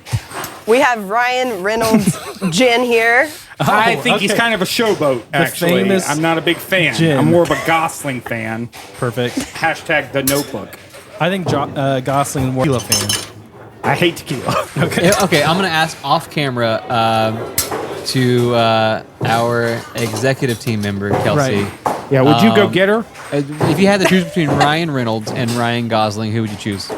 We have Ryan Reynolds gin here. I think he's okay. kind of a showboat, actually. famous I'm not a big fan. gin. I'm more of a Gosling fan. Perfect. Hashtag the notebook. I think Gosling and Tequila fan. I hate tequila. Okay, I'm going to ask off camera to our executive team member, Kelsey. Right. Yeah, would you go get her? If you had to choose between Ryan Reynolds and Ryan Gosling, who would you choose?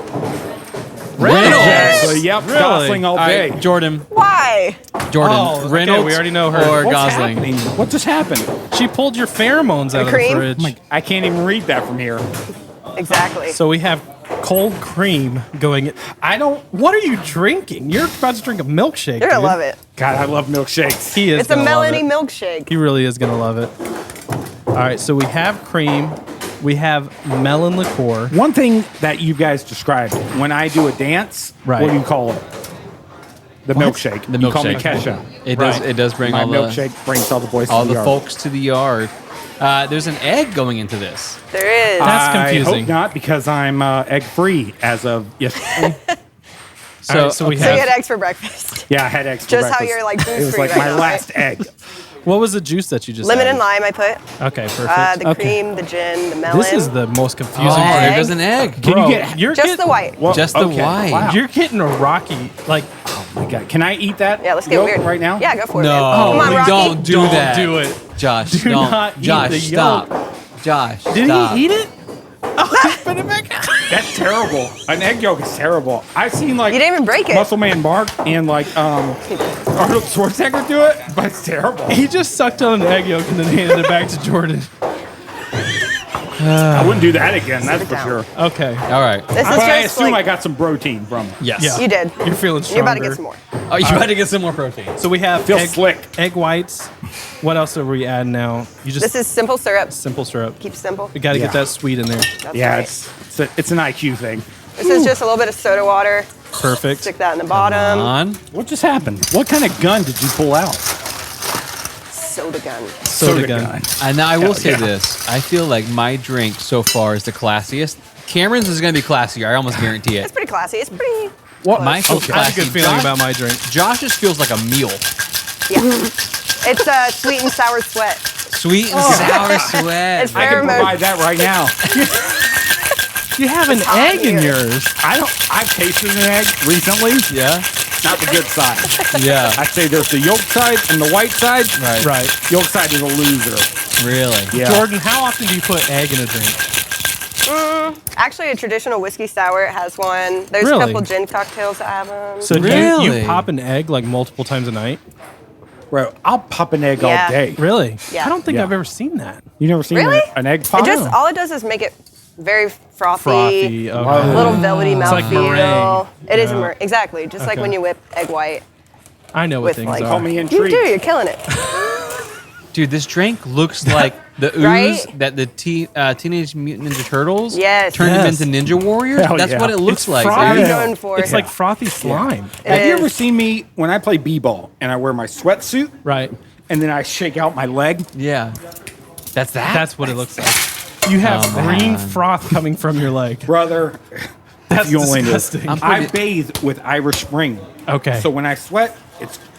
Exactly. Yep, Really? Gosling all All day. right, Jordan. Why? Oh, okay, Reynolds. we already know her. Or What's Gosling. happening? What just happened? She pulled your pheromones out of the cream? fridge. I can't even read that from here. Exactly. So we have cold cream going. What are you drinking? You're about to drink a milkshake. You're gonna dude. love it. God, I love milkshakes. He is. It's a gonna love melony it. milkshake. He really is gonna love it. All right, so we have cream. We have melon liqueur. One thing that you guys described when I do a dance, Right. what do you call it? The milkshake. The You call me milkshake. Kesha. It does. It does bring My all the milkshake brings all the boys all to the yard. folks to the yard. There's an egg going into this. There is. That's I confusing. hope not, because I'm egg free as of yesterday. So, All right, so we So you had have. eggs for breakfast. Yeah, I had eggs. for Just how breakfast. you're, like, It was booze-free like right my now, last egg. What was the juice that you just? Lemon added? and lime I put. Okay, perfect. The cream, the gin, the melon. This is the most confusing oh, part. there goes an egg. Can Bro, you get? You're just getting, the white. Well, Just the okay, white. Wow. You're getting a rocky like. Oh my God. Can I eat that? Yeah, let's get yolk weird. right now. Yeah, go for it. No, man. Come on, Rocky. don't do Don't that. do it. Josh. Do don't. not eat Josh, the stop. yolk. Josh, Did stop. he eat it? Oh, put it back. That's terrible. An egg yolk is terrible. I've seen like You didn't even break it. Muscle Man Mark and like Arnold Schwarzenegger do it, but it's terrible. He just sucked on an egg yolk and then handed it back to Jordan. I wouldn't do that again. That's it for down. sure. Okay. All right. This is But I just assume like, I got some protein from it. Yes. Yeah. you did. You're feeling stronger. You're about to get some more. Oh, you had to get some more protein. So we have Feel slick. egg whites. What else are we adding now? You just This is simple syrup. simple syrup. Keep it simple. We got to Yeah. get that sweet in there. That's Yeah, right. it's an IQ thing. This is just a little bit of soda water. Perfect. Stick that in the bottom. On. What just happened? What kind of gun did you pull out? Soda gun. Soda gun. And now I will Hell say yeah. this. I feel like my drink so far is the classiest. Cameron's is going to be classier. I almost guarantee It's it. pretty classy. It's pretty. What? Mine feels I have a classy. good feeling about my drink. Josh's feels like a meal. Yeah. It's sweet and sour sweat. Sweet and sour sweat. It's I can pheromone. provide that right now. You have an hot egg in here. yours. I've tasted an egg recently. Yeah. Not the good side. Yeah. I'd say there's the yolk side and the white side. Right. Right. Yolk side is a loser. Really. Yeah. Jordan, how often do you put egg in a drink? Actually, a traditional whiskey sour has one. There's Really? a couple gin cocktails that have them. So do Really? you pop an egg like multiple times a night? Bro, I'll pop an egg Yeah. all day. Really? Yeah. I don't think Yeah. I've ever seen that. You never seen Really? an egg pop? It just all it does is make it very frothy, Frothy. a Okay. little velvety mouthfeel. like meringue. It is Yeah. exactly just like Okay. when you whip egg white I know what with things like. are. Call me You intrigued. do. You're killing it. Dude, this drink looks like the ooze Right? that the Teenage Mutant Ninja Turtles Yes. turned Yes. them into Ninja Warriors. Hell That's yeah. what it looks It's like. frothy. What are dude. you going for? It's like frothy slime. It Have you is. ever seen me when I play b-ball and I wear my sweatsuit Right. and then I shake out my leg? Yeah. That's that? That's what it looks like. You have Oh, green man. froth coming from your leg. Brother, That's you only knew. disgusting. I bathe with Irish Spring. Okay. So when I sweat,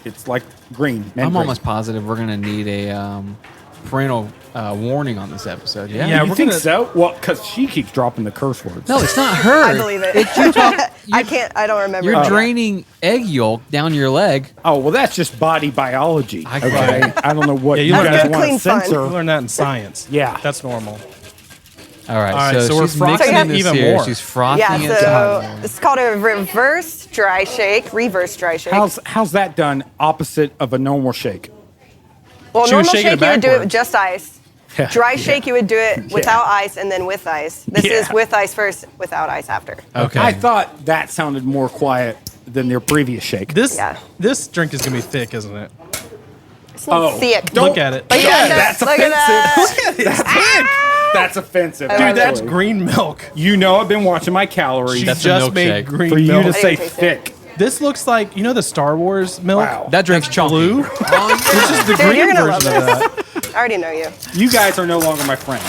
it's like green. mint I'm green. almost positive we're going to need a parental warning on this episode. Yeah. Yeah, You we're think gonna- so? Well, because she keeps dropping the curse words. No, it's not her. I believe it. I can't. I don't remember. You're it. draining egg yolk down your leg. Oh, well, that's just body biology. I Okay. get it. I don't know what Yeah, you you learn guys good, want to clean fun. You censor. learn that in science. Yeah. That's normal. All right. All right, so we're she's frothing mixing it this even here. more. She's frothing Yeah. it. So this is called a reverse dry shake. Reverse dry shake. How's that done opposite of a normal shake? Well, She was normal shaking shake it you would do it with backwards. just ice. Yeah. Dry shake you would do it without ice and then with ice. This is Yeah. with ice first, without ice after. Okay. I thought that sounded more quiet than their previous shake. This Yeah. this drink is gonna be thick, isn't it? It's a little thick. don't- Look at it. Look Yeah, at that. that's Look at offensive. that. That's offensive. Dude, Dude, that's actually. green milk. You know I've been watching my calories She That's a just milkshake. made green for you milk. to say taste it. thick. This looks like the Star Wars milk. Wow. That drink's chunky. Blue. This is the Dude, you're green gonna version love of that. I already know you. You guys are no longer my friends.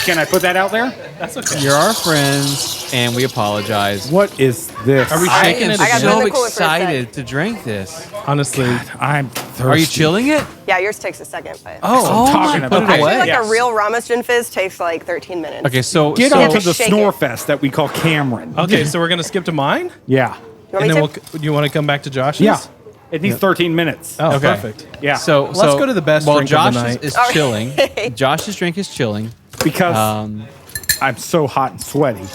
Can I put that out there? That's okay. You're our friends, and we apologize. What is this? Are we I shaking am it I got again? so really cool for a sec. excited to drink this. Honestly, I'm thirsty. Are you chilling it? Yeah, yours takes a second, but Oh, I'm talking my about goodness. it. actually, like Yes. a real Ramos Gin Fizz takes like 13 minutes. Okay, so Get so, onto the Shake snore it. fest that we call Cameron. okay, so we're gonna skip to mine, Yeah. You want and me then to? you want to come back to Josh's? Yeah. It needs 13 minutes. Oh, Okay. perfect. Yeah. So Let's so- go to the best While drink of the Josh night. is All right. chilling. Josh's drink is chilling. because Um, I'm so hot and sweaty.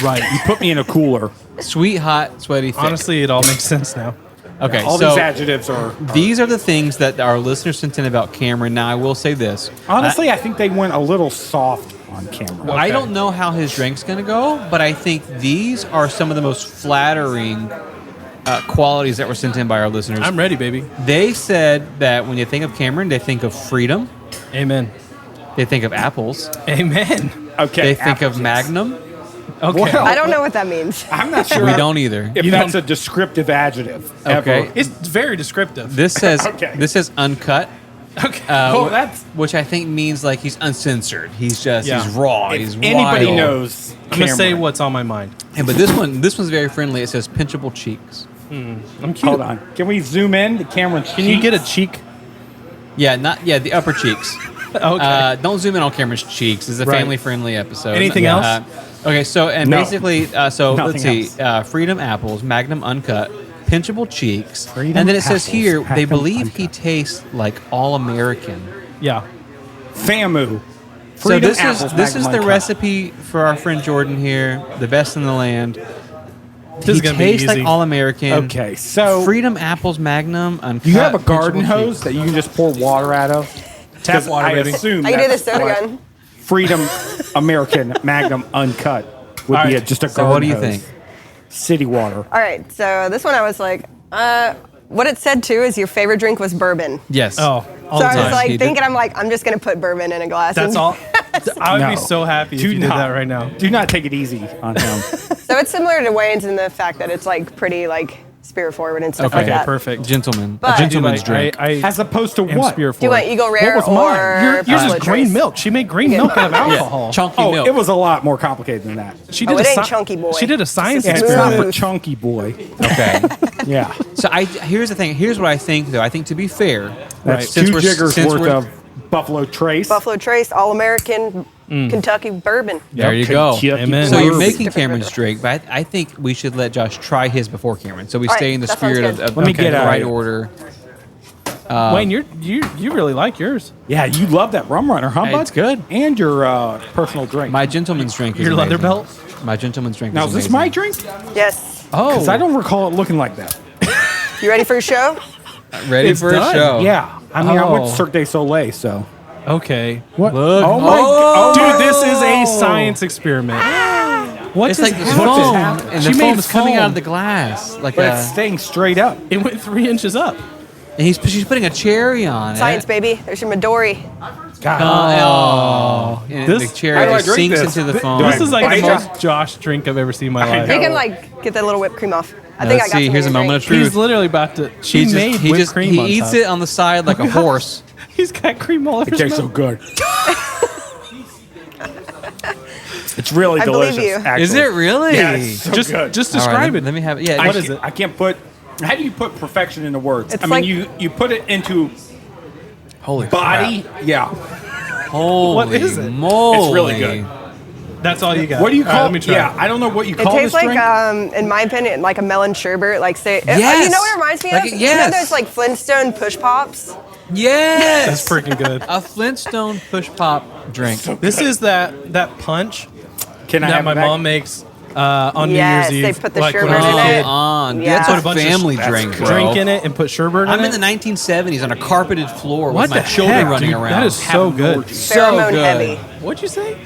Right. You put me in a cooler. sweet, hot, sweaty, thick. Honestly, it all makes sense now. Okay, All so these adjectives are. these are the things that our listeners sent in about Cameron. Now, I will say this. Honestly, I think they went a little soft on camera. I don't know how his drink's going to go, but I think these are some of the most flattering qualities that were sent in by our listeners. I'm ready, baby. They said that when you think of Cameron, they think of freedom. Amen. They think of apples. Amen. Okay. They think apples, of yes. Magnum. Okay. Well, I don't know what that means. I'm not sure We don't either. if that's a descriptive adjective. Okay. Ever. It's very descriptive. This says Okay. this says uncut. Okay. Well, that's Which I think means like he's uncensored. He's just Yeah. he's raw. if He's anybody wild. knows. I'm gonna say Cameron. what's on my mind. And, but this one's very friendly. It says pinchable cheeks. I'm cute. Hold on. Can we zoom in to Cameron's Can you get a cheek? Yeah, the upper cheeks. Okay. Don't zoom in on Cameron's cheeks. This is a Right. family-friendly episode. Anything else? Okay, so and No. basically, so let's see: Nothing Freedom apples, Magnum uncut, pinchable cheeks, Freedom and then it says apples, here they Magnum believe he uncut. tastes like all American. Yeah. FAMU. So Freedom this apples, is this is Magnum the uncut. recipe for our friend Jordan here, the best in the land. This is He gonna be tastes easy. like all American. Okay, so Freedom apples, Magnum uncut. do you have a garden pinchable hose cheeks. that you can just pour water out of? Tap 'Cause water, I baby. assume I can do the that's soda what gun. Freedom American Magnum uncut would All be right. just a So garden what do you hose. think? City water. All right, so this one I was like, what it said too is your favorite drink was bourbon. Yes. Oh, all So the I was time. like He did. thinking, I'm like, I'm just gonna put bourbon in a glass. That's and- all. I would be No. so happy if Do you did not- that right now. Do not take it easy on him. So it's similar to Wayne's in the fact that it's like pretty like spirit forward and stuff Okay. like Okay, that. perfect. Gentleman. But- A gentleman's Dude, drink. I As opposed to am what? spirit Do you want forward. Eagle Rare was mine? or Yours is Buffalo green Trace? milk. She made green milk out of alcohol. Chunky Oh, milk. it was a lot more complicated than that. She Oh, did it a ain't sci- chunky boy. She did a science It's It's smooth. not experiment. for chunky boy. Okay. Yeah. So here's the thing. Here's what I think, though. I think to be fair, That's since 2 we're- jiggers since worth we're- of Buffalo Trace. Buffalo Trace, All American, Kentucky bourbon. There you go. Kentucky Amen. So you're bourbon. making Different Cameron's river. drink, but I think we should let Josh try his before Cameron, so we All right, stay in the that sounds spirit good. of Let me okay, get the out right of it. order. Wayne, you really like yours. Yeah, you love that rum runner, huh, Hey, bud? it's good. And your personal drink. My gentleman's drink is Your leather amazing. belt? My gentleman's drink now, is is this amazing. my drink? Yes. Oh, Because I don't recall it looking like that. You ready for a show? ready It's for done. a show. Yeah. I mean, I went Oh. to Cirque du Soleil, so. Okay. What? Look. Oh, my Oh. God. Dude, this is a science experiment. What It's just like the happened? What just foam, happened? and She the made foam's coming out foam. of the glass. Like But a, it's staying straight up. It went 3 inches up. and she's putting a cherry on Science, it. baby. There's your Midori. God. Oh, and This- the cherry How do I just drink sinks this? into the Th- foam. do I This is like the bite it? most Josh drink I've ever seen in my I life. know. You can like get that little whipped cream off. I think Let's I got see. some Here's in a your moment of drink. truth. He's literally about to. She made whipped cream he on eats top. it on the side like a horse. He's got cream all over It his tastes so mouth. good. It's really I believe delicious. you. Actually. Is it really? Yeah, it's so Just good. just All right, describe it. Let me have it. Yeah. I What is can't- it? I can't put. How do you put perfection into words? It's I mean, like- you put it into Holy body. Yeah. Holy What is it? moly. It's really good. That's all you got. What do you All right, call? let me try. Yeah, I don't know what you It call tastes this like, drink. in my opinion, like a melon sherbet. Like say, you Yes. know what it reminds me Like of? it- You know yes. those like Flintstone push pops? Yes. That's freaking good. A Flintstone push pop drink. This is that punch Can I that have my it back? mom makes on Yes, New they Year's Eve. put the like when sherbet I was in a it. kid. On. Yeah. That's Put a a bunch of family that's drink, good. bro. Drink in it and put sherbet I'm in in it. the 1970s on a carpeted floor What with my the children heck, running dude? around. That is so Having good. orgies. so Pheromone good. heavy. What'd you say?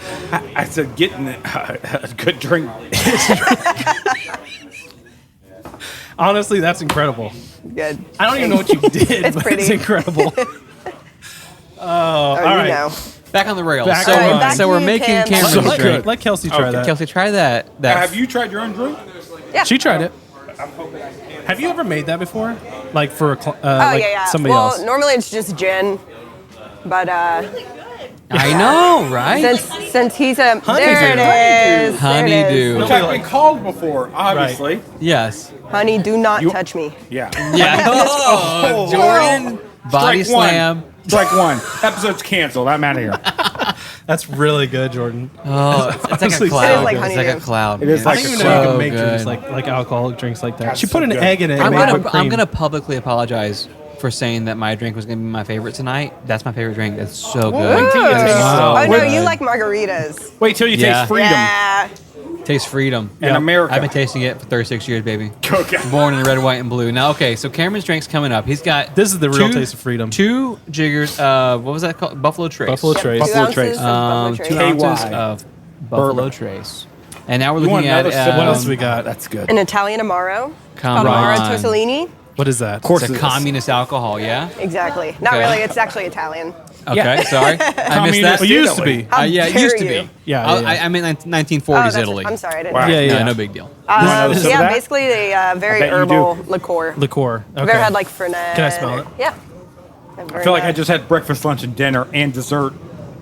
I said getting a good drink. Honestly, that's incredible. Good. I don't even know what you did, It's but pretty. it's incredible. Oh, all you right. know. Back on the rails. Back so on the rails. so we're Back to you, making Cam. Cameron's So let, drink. let Kelsey try Okay. that. Kelsey, try that. Have you tried your own drink? Yeah. She tried it. Have you ever made that before? Like for a Oh like yeah, yeah. somebody well, else? normally it's just gin, but I know, right? since he's a Honeydew. there it is. There it is. Honeydew. Which I've been called before, obviously. Yes. Honey, do not You- touch me. Yeah. Yeah. Oh, Jordan. Body Strike one. slam. Strike one. Episode's canceled. I'm out of here. That's really good, Jordan. Oh, it's like Honestly, a cloud. It is like it's like a honeydew. cloud. It is I like didn't a even know you so could make drinks good. like alcoholic drinks like that. That's She put so an good. egg in it. I'm and made gonna whipped I'm cream. gonna publicly apologize for saying that my drink was gonna be my favorite tonight. That's my favorite drink. That's so good. Wait till you taste It's so Oh no, good. you like margaritas. Wait till you Yeah. taste freedom. Yeah. Taste freedom. in America. I've been tasting it for 36 years, baby. Okay. Born in red, white, and blue. Now, okay, so Cameron's drink's coming up. He's got This is the real taste of freedom. 2 jiggers. What was that called? Buffalo Trace. Buffalo Trace. Buffalo 2 Trace. ounces of Buffalo Trace. 2 KY. ounces of Buffalo Bourbon. Trace. And now we're You want looking at another sip? What else we got? That's good. An Italian Amaro. Come Called Amaro on. Tosellini. What is that? Of course It's a it is. communist alcohol, yeah? Exactly. Not Okay. really. It's actually Italian. Okay, Yeah. sorry. I missed that. Communist It used to Italy. be. How Yeah, it dare used to you? be. Yeah, yeah, yeah. I meant 1940s Oh, that's- Italy. I'm sorry. I didn't Wow. know. Yeah, No, yeah. no big deal. another sip of Yeah, that? basically a very bet you herbal do. liqueur. Liqueur. Have Okay. you ever had like Fernet? Can I smell it? Yeah. I feel like I just had breakfast, lunch, and dinner and dessert.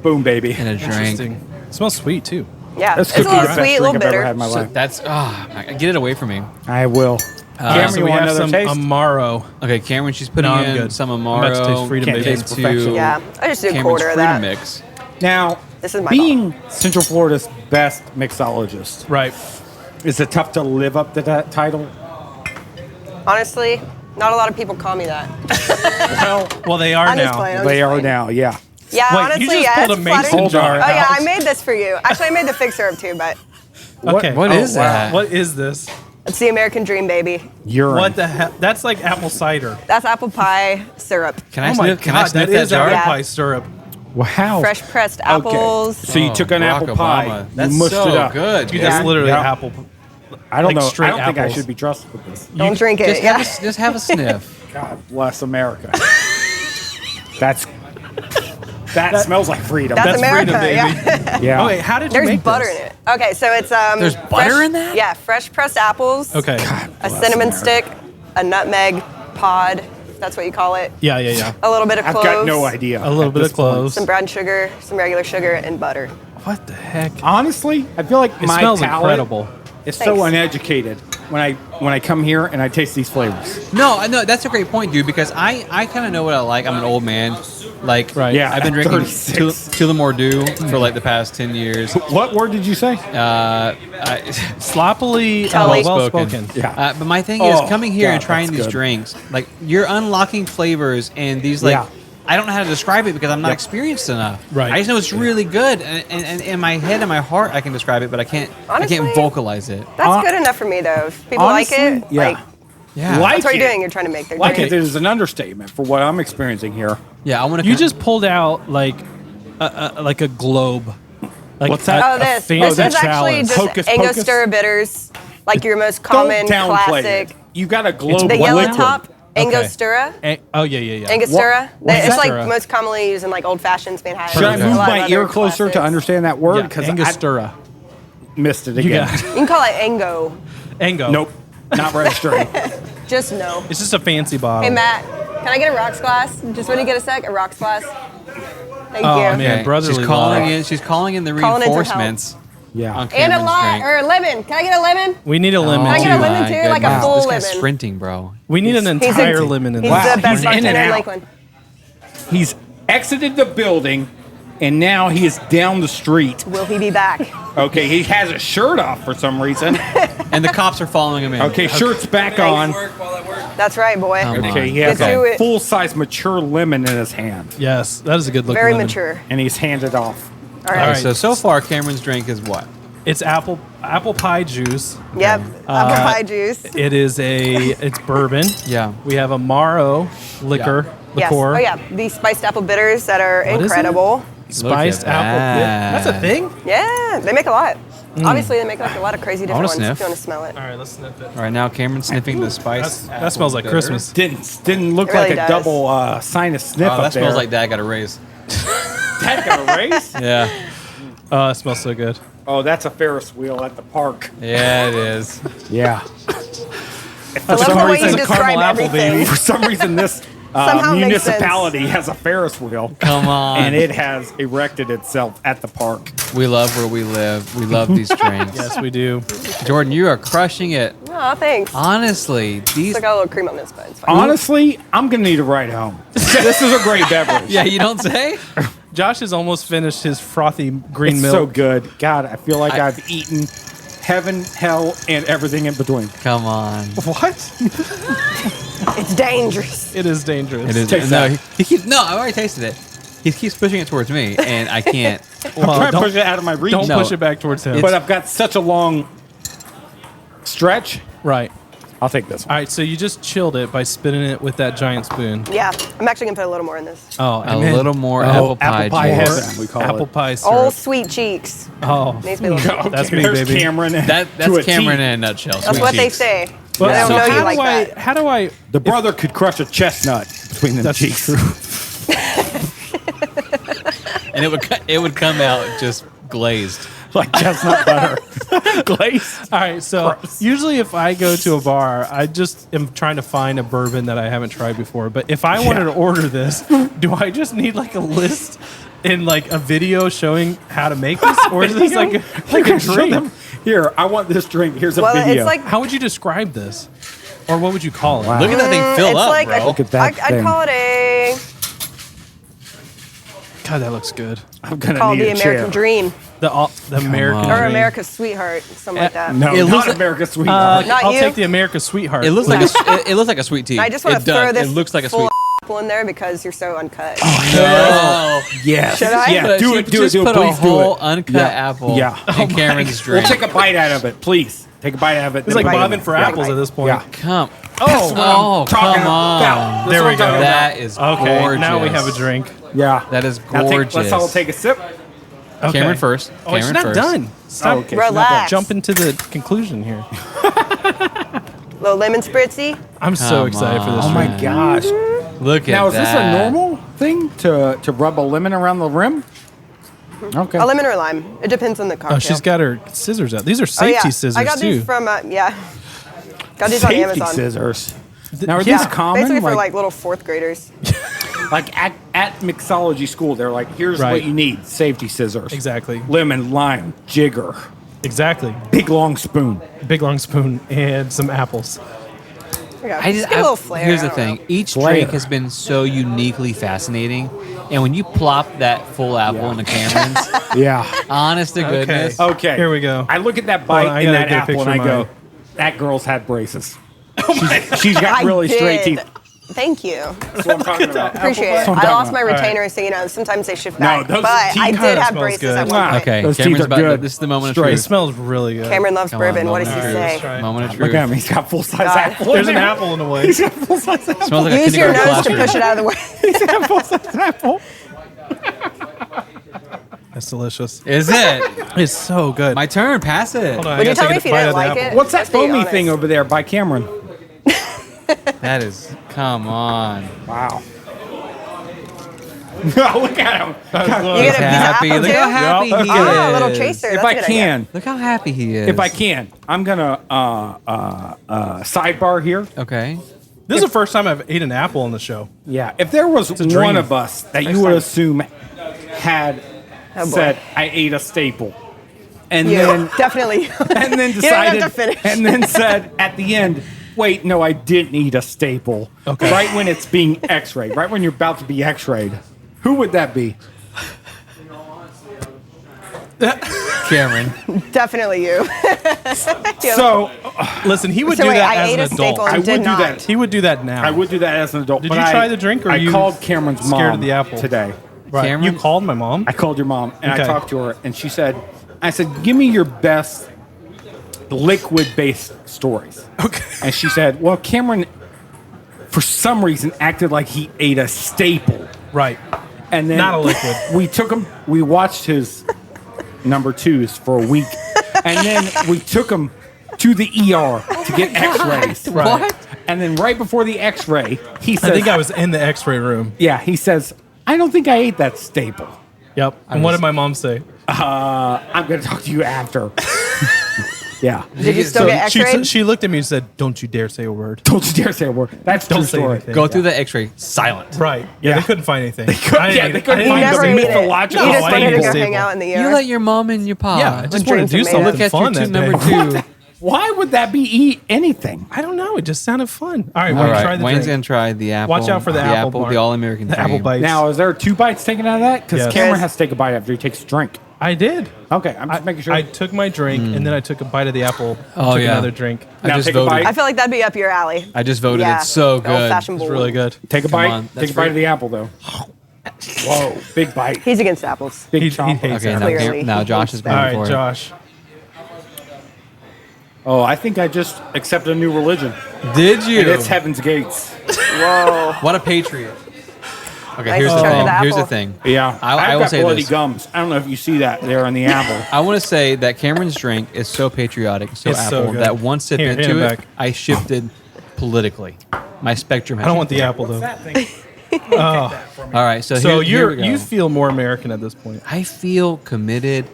Boom, baby. And a drink. Interesting. It smells sweet too. Yeah. That's It's a could be little the best sweet, a drink little I've ever bitter. had in my So life. that's get it away from me. I will. Cameron, So you we want have another some taste? Amaro. Okay, Cameron, she's putting No, I'm in good. some I'm about to Amaro taste freedom, Can't baby. taste perfection. Yeah. I just do a Cameron's quarter of freedom that. mix. Now, This is my being Central Florida's best mixologist, Right. is it tough to live up to that title? Honestly, not a lot of people call me that. Well, Well, they are I'm just now. playing. I'm they just are playing. now, yeah. Yeah, Wait, honestly, you just yeah. pulled it's a mason flattering. jar Oh yeah, out. I made this for you. Actually, I made the fig syrup too, but Okay. What is that? What is this? it's the American Dream, baby. Urine. What the hell? That's like apple cider. That's apple pie syrup. Can I Oh my sniff? Can I god, sniff that is jar? apple Yeah. pie syrup. Wow. Fresh pressed apples. So you took an Barack apple pie, Obama. you That's mushed so it up. good. Dude, man. that's literally Yeah. apple. I don't Like know. straight I don't think I apples. should be trusted with this. Don't drink it. Just Yeah. have a sniff. God bless America. That smells like freedom. That's America, freedom, baby. yeah. yeah. Oh wait, how did you There's make butter this? in it. Okay, so it's There's fresh- butter in that? Yeah, fresh pressed apples. Okay. A bless cinnamon America. stick, a nutmeg pod. If that's what you call it. Yeah, yeah, yeah. A little bit of I've cloves. got no idea. A little at bit this of point. cloves. Some brown sugar, some regular sugar, and butter. What the heck? Honestly, I feel like It my smells palate incredible. is so Thanks. uneducated when I come here and I taste these flavors. No, I know that's a great point, dude. Because I kind of know what I like. I'm an old man. Like, Right. Yeah, I've been at drinking 36. Tullamore Dew for like the past 10 years. What word did you say? Sloppily, Tully. well Well-spoken. spoken. Yeah. But my thing Oh, is coming here and God, trying that's these good. drinks. Like, you're unlocking flavors and these like. Yeah. I don't know how to describe it because I'm not Yep. experienced enough. Right. I just know it's really good, and in my head and my heart, I can describe it, but I can't Honestly, vocalize it. That's good enough for me, though. If people like it, Honestly, yeah. like, Yeah, Like that's what it. you're doing. You're trying to make their Like drink. it is an understatement for what I'm experiencing here. yeah. I want to. You just pulled out like a globe. Like What's that? Oh, this. fancy This is actually chalice. just Hocus Angostura pocus? bitters, like your most common Don't downplay classic. it. You got a globe The of yellow liquid. top, Angostura. Oh yeah, yeah, yeah. Angostura. What's It's that? like most commonly used in like old fashions, Manhattan. Should I A move lot of my other ear closer to classics. understand that word? Yeah, Because I Angostura. missed it You again. got it. You can call it Ango. Ango. Nope, not registering. Just no. It's just a fancy bottle. Hey Matt, can I get a rocks glass? Just when you get a sec, a rocks glass. Thank Oh, you. man. brotherly She's calling love. in. She's calling in the Calling in for reinforcements. Yeah. On And a Cameron's lime drink. or a lemon. Can I get a lemon? We need a lemon Can I too. get a lemon My too? Like a goodness. full This guy's lemon. sprinting, bro. We need an He's entire a- lemon in He's this. the best He's in and bartender in out. Lakeland. He's exited the building, and now he is down the street. Will he be back? Okay, he has his shirt off for some reason. And the cops are following him in. Okay, shirt's back on. That's right, boy. Come on. Okay, he has Get to a it. full-size mature lemon in his hand, Yes, that is a good looking Very lemon. mature. and he's handed off. All right. All right, Alright. so far Cameron's drink is what? It's apple pie juice. Yep. Apple pie juice. It is it's bourbon. Yeah. We have Amaro liquor, Yes. liqueur. Oh yeah. These spiced apple bitters that are What is it? incredible. Spiced Look at apple. that. That's a thing? Yeah, they make a lot. Obviously, they make like a lot of crazy I wanna different ones. If sniff. you want to smell it. All right, let's sniff it. All right, now Cameron's sniffing the spice. That smells like bitter. Christmas. Didn't look It really like a does. double sinus sniff Oh, up that smells there. like Dad got a raise. That got a raise? Yeah. Oh, it smells so good. Oh, that's a Ferris wheel at the park. Yeah, it is. Yeah. I love the way you It's a describe caramel apple, everything. baby. For some reason, this Somehow it makes sense. municipality has a Ferris wheel. Come on. And it has erected itself at the park. We love where we live. We love these drinks. Yes, we do. Jordan, you are crushing it. Oh, thanks. Honestly, these. It's got a little cream on this, but it's fine. Honestly, I'm going to need a ride home. This is a great beverage. Yeah, you don't say? Josh has almost finished his frothy green It's milk. so good. God, I feel like I've eaten heaven, hell, and everything in between. Come on. What? It's dangerous. It is dangerous. It is. Taste No, that. he keeps. No, I've already tasted it. He keeps pushing it towards me, and I can't. I'm trying to don't- push it out of my reach. Don't No. push it back towards him. But I've got such a long stretch, Right. I'll take this one. All right, so you just chilled it by spinning it with that giant spoon. Yeah, I'm actually gonna put a little more in this. Oh, A little more apple pie juice. heaven, we call apple it. pie syrup. All sweet cheeks. Oh, Needs to be a little sweet. That's me, There's baby. Cameron. That's to a Cameron T. in a nutshell. That's Sweet what they cheeks. say. But I don't so know you how like do I? that. How do I? The brother could crush a chestnut between them That's cheeks. true. And it would come out just glazed. Like chestnut butter. Glaze. All right, so usually if I go to a bar, I just am trying to find a bourbon that I haven't tried before. But if I wanted to order this, do I just need like a list and like a video showing how to make this, or is this like a Show drink? them, here, I want this drink. Here's a Well, video. it's like How would you describe this, or what would you call it? Wow. Look at that thing fill it's up, like bro. Look at that I'd thing. call it a God, that looks good. I'm gonna called need the a American chair. Dream The American on. or Dream. America's Sweetheart, something like that. No, It looks not like- America's Sweetheart. Not I'll you. take the America's Sweetheart. It looks like it looks like a sweet tea. I just want It to does. throw this It looks like a full sweet. of apple in there because you're so uncut. No. Yes. Should I? Yeah, do it. Do it. Just Do it. put a Please do whole it. uncut Yeah. apple Yeah. in Cameron's We'll drink. take a bite out of it, please. Take a bite out of it. It's like then we- bobbing for Yeah. apples at this point. Yeah. Come. That's what I'm talking come on. about. There That's we what I'm go. talking That is Okay, gorgeous. now we have a drink. Yeah. That is Now gorgeous. let's all take a sip. Okay. Cameron first. Oh, it's Cameron not first. done. Stop. okay. Relax. Jump into the conclusion here. Little lemon spritzy. I'm so Come excited for this Oh my drink. gosh. Look at Now, is this a that. normal thing to rub a lemon around the rim? Okay. A lemon or lime. It depends on the cocktail. Oh, she's got her scissors out. These are Oh, safety yeah. scissors I got too. these from Got these on Safety Amazon. scissors. Now, are Yeah, these common? basically for like little fourth graders. Like at mixology school, they're like, here's Right. what you need: safety scissors, Exactly. lemon, lime, jigger, Exactly. big long spoon. Big long spoon and some apples. Yeah, I just just, get a little flair. Here's I the don't thing. know. Each Flair. drink has been so uniquely fascinating. And when you plop that full apple into Cameron's, Yeah. honest to goodness. Okay. Here we go. I look at that Hold on, bite I in gotta that get a apple and picture I of go, that girl's had braces. Oh She's got I really straight did. teeth. Thank you. That's what I'm talking about. Appreciate it. That's what I'm I talking lost my about. retainer, so you know sometimes they shift No, back. those but I teeth- did God, that have smells braces good. at one point. Okay, Those teeth Cameron's are about good. this is the moment of Straight. It truth. smells really good. Cameron loves Come on, bourbon. What does he moment of say? truth. Right. Moment of truth. Look at him. He's got full-size God. apple. There's in an there. apple in the way. He's got full-size apple. Smells like a Use your kindergarten nose to classroom. push it out of the way. He's got full-size apple. That's delicious. Is it? It's so good. My turn. Pass it. Hold on, I Would you gotta tell take me a if you bite didn't of the like apple. it? What's that Let's be foamy honest. thing over there by Cameron? That is. Come on. Wow. Oh, look at him. You He's get a piece of happy. apple Look too? how happy Yep. he Oh, a little is. chaser. If That's I a good can, Look how happy he is. if I can, I'm gonna sidebar here. Okay. This is the first time I've ate an apple on the show. Yeah, if there was a one dream. of us that Next you would time. assume had Oh, boy. said I ate a staple, and You. then Definitely. and then You don't have decided to finish. and then said at the end, wait, no, I didn't eat a staple. Okay. Right when it's being X-rayed, right when you're about to be X-rayed, who would that be? Cameron. Definitely you. So Listen, he would So do wait, that I as ate an a adult. staple I and would did do not. that. He would do that now. I would do that as an adult. Did but you try the drink, or I you called Cameron's mom scared of the apple? today. Right. Cameron? You called my mom. I called your mom and Okay. I talked to her, and she said, I said, give me your best liquid-based stories. Okay. And she said, well, Cameron, for some reason, acted like he ate a staple. Right. And then Not a liquid. We watched his number twos for a week. And then we took him to the ER to get x-rays. Right. What? And then right before the x-ray, he I says, think I was in the X-ray room. yeah, he says, I don't think I ate that staple. Yep. And what did my mom say? I'm going to talk to you after. Yeah. Did you still get She, X-rayed? she looked at me and said, "Don't you dare say a word." Don't you dare say a word. That's Don't true say story. anything. Go through the X-ray. Silent. Right. Yeah. Yeah. They couldn't find anything. Yeah, they couldn't I You find didn't never the ate it. mythological You just I wanted ate to a go staple. hang out in the You ER. let your mom and your pa. Yeah, I just drink wanted to do tomatoes. something look at fun your two that number day. two. Why would that be eat anything? I don't know. It just sounded fun. All right, All Wayne, right, try the Wayne's drink. gonna try the apple. Watch out for the apple bar. the all-American The dream. apple bites. Now, is there 2 bites taken out of that? Because Yes. Cameron Yes. has to take a bite after he takes a drink. I did. Okay, I'm just making sure. I took my drink and then I took a bite of the apple. Oh, took yeah. another drink. I Now just take a voted. bite. I feel like that'd be up your alley. I just voted. Yeah. It's so The good. old-fashioned It's bowl. really good. take a Come bite. on, Take that's a bite free. of the apple, though. Whoa, big bite. He's against apples. Big He chomp. hates Okay, it. now, Clearly. now Josh is All going right, for it. Josh. Oh, I think I just accepted a new religion. Did you? And it's Heaven's Gates. Whoa. What a patriot. Okay, Nice here's the chocolate thing. apple. Here's the thing. Yeah. I I've will got say bloody this. gums. I don't know if you see that there on the apple. I want to say that Cameron's drink is so patriotic, so It's so apple, good. that one sip Here, into hand it it, back. I shifted politically. My spectrum has I don't want the shifted. apple though. That thing. All right, so, So here we go. you feel more American at this point, I feel committed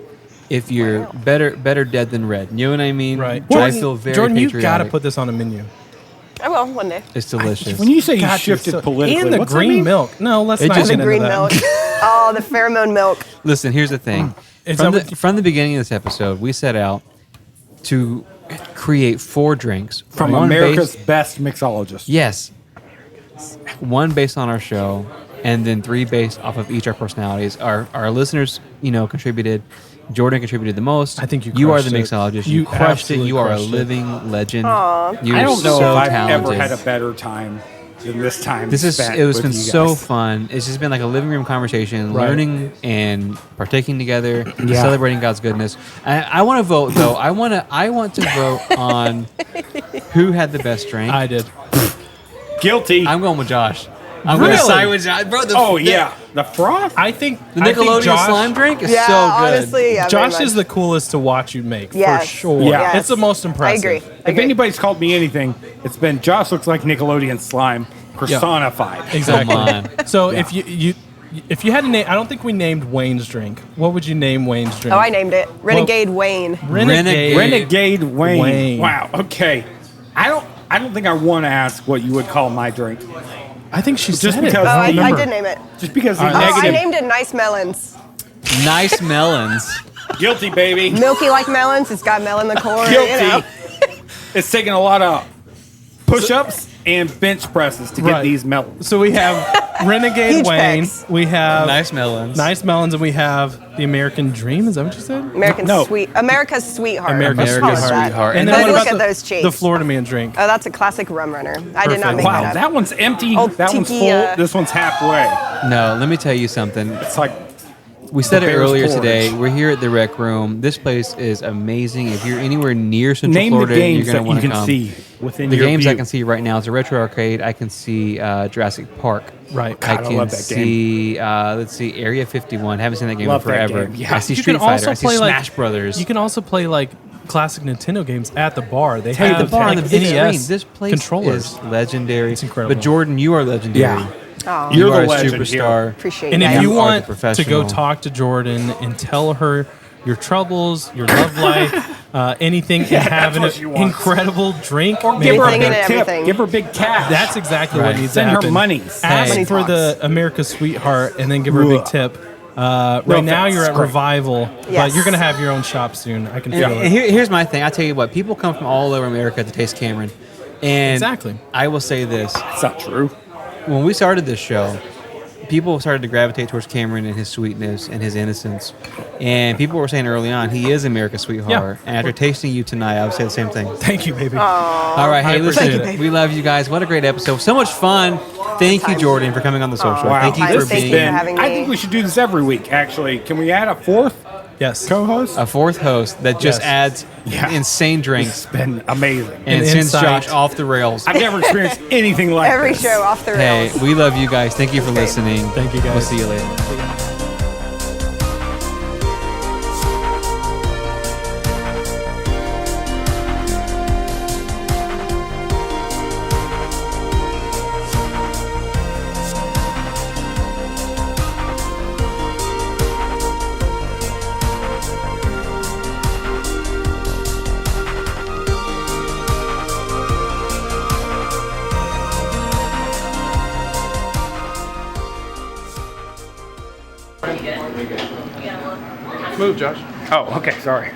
if you're better dead than red. You know what I mean? right? I feel very Jordan, you patriotic. got to put this on a menu. I will one day. It's delicious. When you say you Got to, shifted so- politically, and the what's that green mean? milk. No, let's It not just- get The into green that. milk. Oh, the pheromone milk. Listen, here's the thing. Is From that the, from the beginning of this episode, we set out to create 4 drinks From one America's based- best mixologist. Yes. One based on our show, and then 3 based off of each our personalities. Our listeners, contributed. Jordan contributed the most. I think you are the crushed it. mixologist. You You crushed it. absolutely You are a crushed it. living legend. Aw. You're I don't know so if I've talented. ever had a better time than this time. This is spent it was with been you so guys. fun. It's just been like a living room conversation, Right. learning and partaking together, Yeah. celebrating God's goodness. I want to vote though. I want to vote on who had the best drink. I did. Guilty. I'm going with Josh. I'm going to Really? side with Josh. Bro, Oh yeah, the froth. I think the I think Nickelodeon Josh, slime drink is Yeah, so good. honestly, yeah. Josh very is much. the coolest to watch you make Yes. for sure. Yeah. It's the most impressive. I agree. If anybody's called me anything, it's been Josh looks like Nickelodeon slime personified. Exactly. Come on. So if you had to name, I don't think we named Wayne's drink. What would you name Wayne's drink? Oh, I named it Renegade Wayne. Renegade. Renegade Wayne. Wayne. Wow. Okay. I don't think I want to ask what you would call my drink. I think she Just said because- it. Oh, I remember. did name it. Just because the All right. Oh, I negative. named it Nice Melons. Nice melons. Guilty, baby. Milky like melons. It's got melon in the core. Guilty. You know. It's taking a lot of push-ups and bench presses to get Right. these melons. So we have Renegade Huge Wayne. pecs. We have Nice melons. Nice Melons, and we have the American Dream. Is that what you said? No. America's Sweetheart. America's Let's call it America's that. Sweetheart. And And then Let's what look about at those cheeks. the Florida Man drink? Oh, that's a classic rum runner. I did not Perfect. make Wow, that up. that one's empty. Oh, that one's full. tequila. This one's halfway. No, let me tell you something. It's like We said it Bear's earlier porridge. today. We're here at the Rec Room. This place is amazing. If you're anywhere near Central name Florida, the games you're going that to you want to can come. see within The your games view. I can see right now is a retro arcade. I can see Jurassic Park. Right. I God, I can love that game. see, let's see, Area 51. Haven't seen that game Love in that forever. game, yeah. I see You Street can also Fighter. I see play, like- Smash Brothers. You can also play like classic Nintendo games at the bar. They Hey, have the bar on like the big NES screen. This place controllers. is legendary. It's incredible. But Jordan, you are legendary. Yeah. Oh, You're You the are a legend here. superstar. appreciate And you if guys. you are the want to go professional. talk to Jordan and tell her your troubles, your love life, anything, and have an what she wants. incredible drink, Or maybe give her a Everything big and tip. everything. Give her big cash. that's exactly Right. what needs Send to her happen. monies. Ask Money for talks. the America's Sweetheart and then give her a big Ugh. tip. Right now offense, you're at it's great. Revival, but Yes. you're going to have your own shop soon. I can feel And it. here's my thing. I tell you what, people come from all over America to taste Cameron. And Exactly. I will say this. That's not true. When we started this show, people started to gravitate towards Cameron and his sweetness and his innocence. And people were saying early on, he is America's sweetheart. And after tasting you tonight, I would say the same thing. Thank you, baby. All right, hey, listen, appreciate it. we love you guys. What a great episode. So much fun. Thank you, Jordan, for coming on the social. Wow. Thank you Thank for you being for having I me. think we should do this every week. Actually, can we add a fourth Yes. co-host? a fourth host that just Yes. adds Yeah. insane It's drinks been amazing. and And sends insight. Josh off the rails. I've never experienced anything like Every this. show off the Hey, rails. we love you guys. Thank you for listening. Thank you, guys. We'll see you later. Oh, okay. Sorry.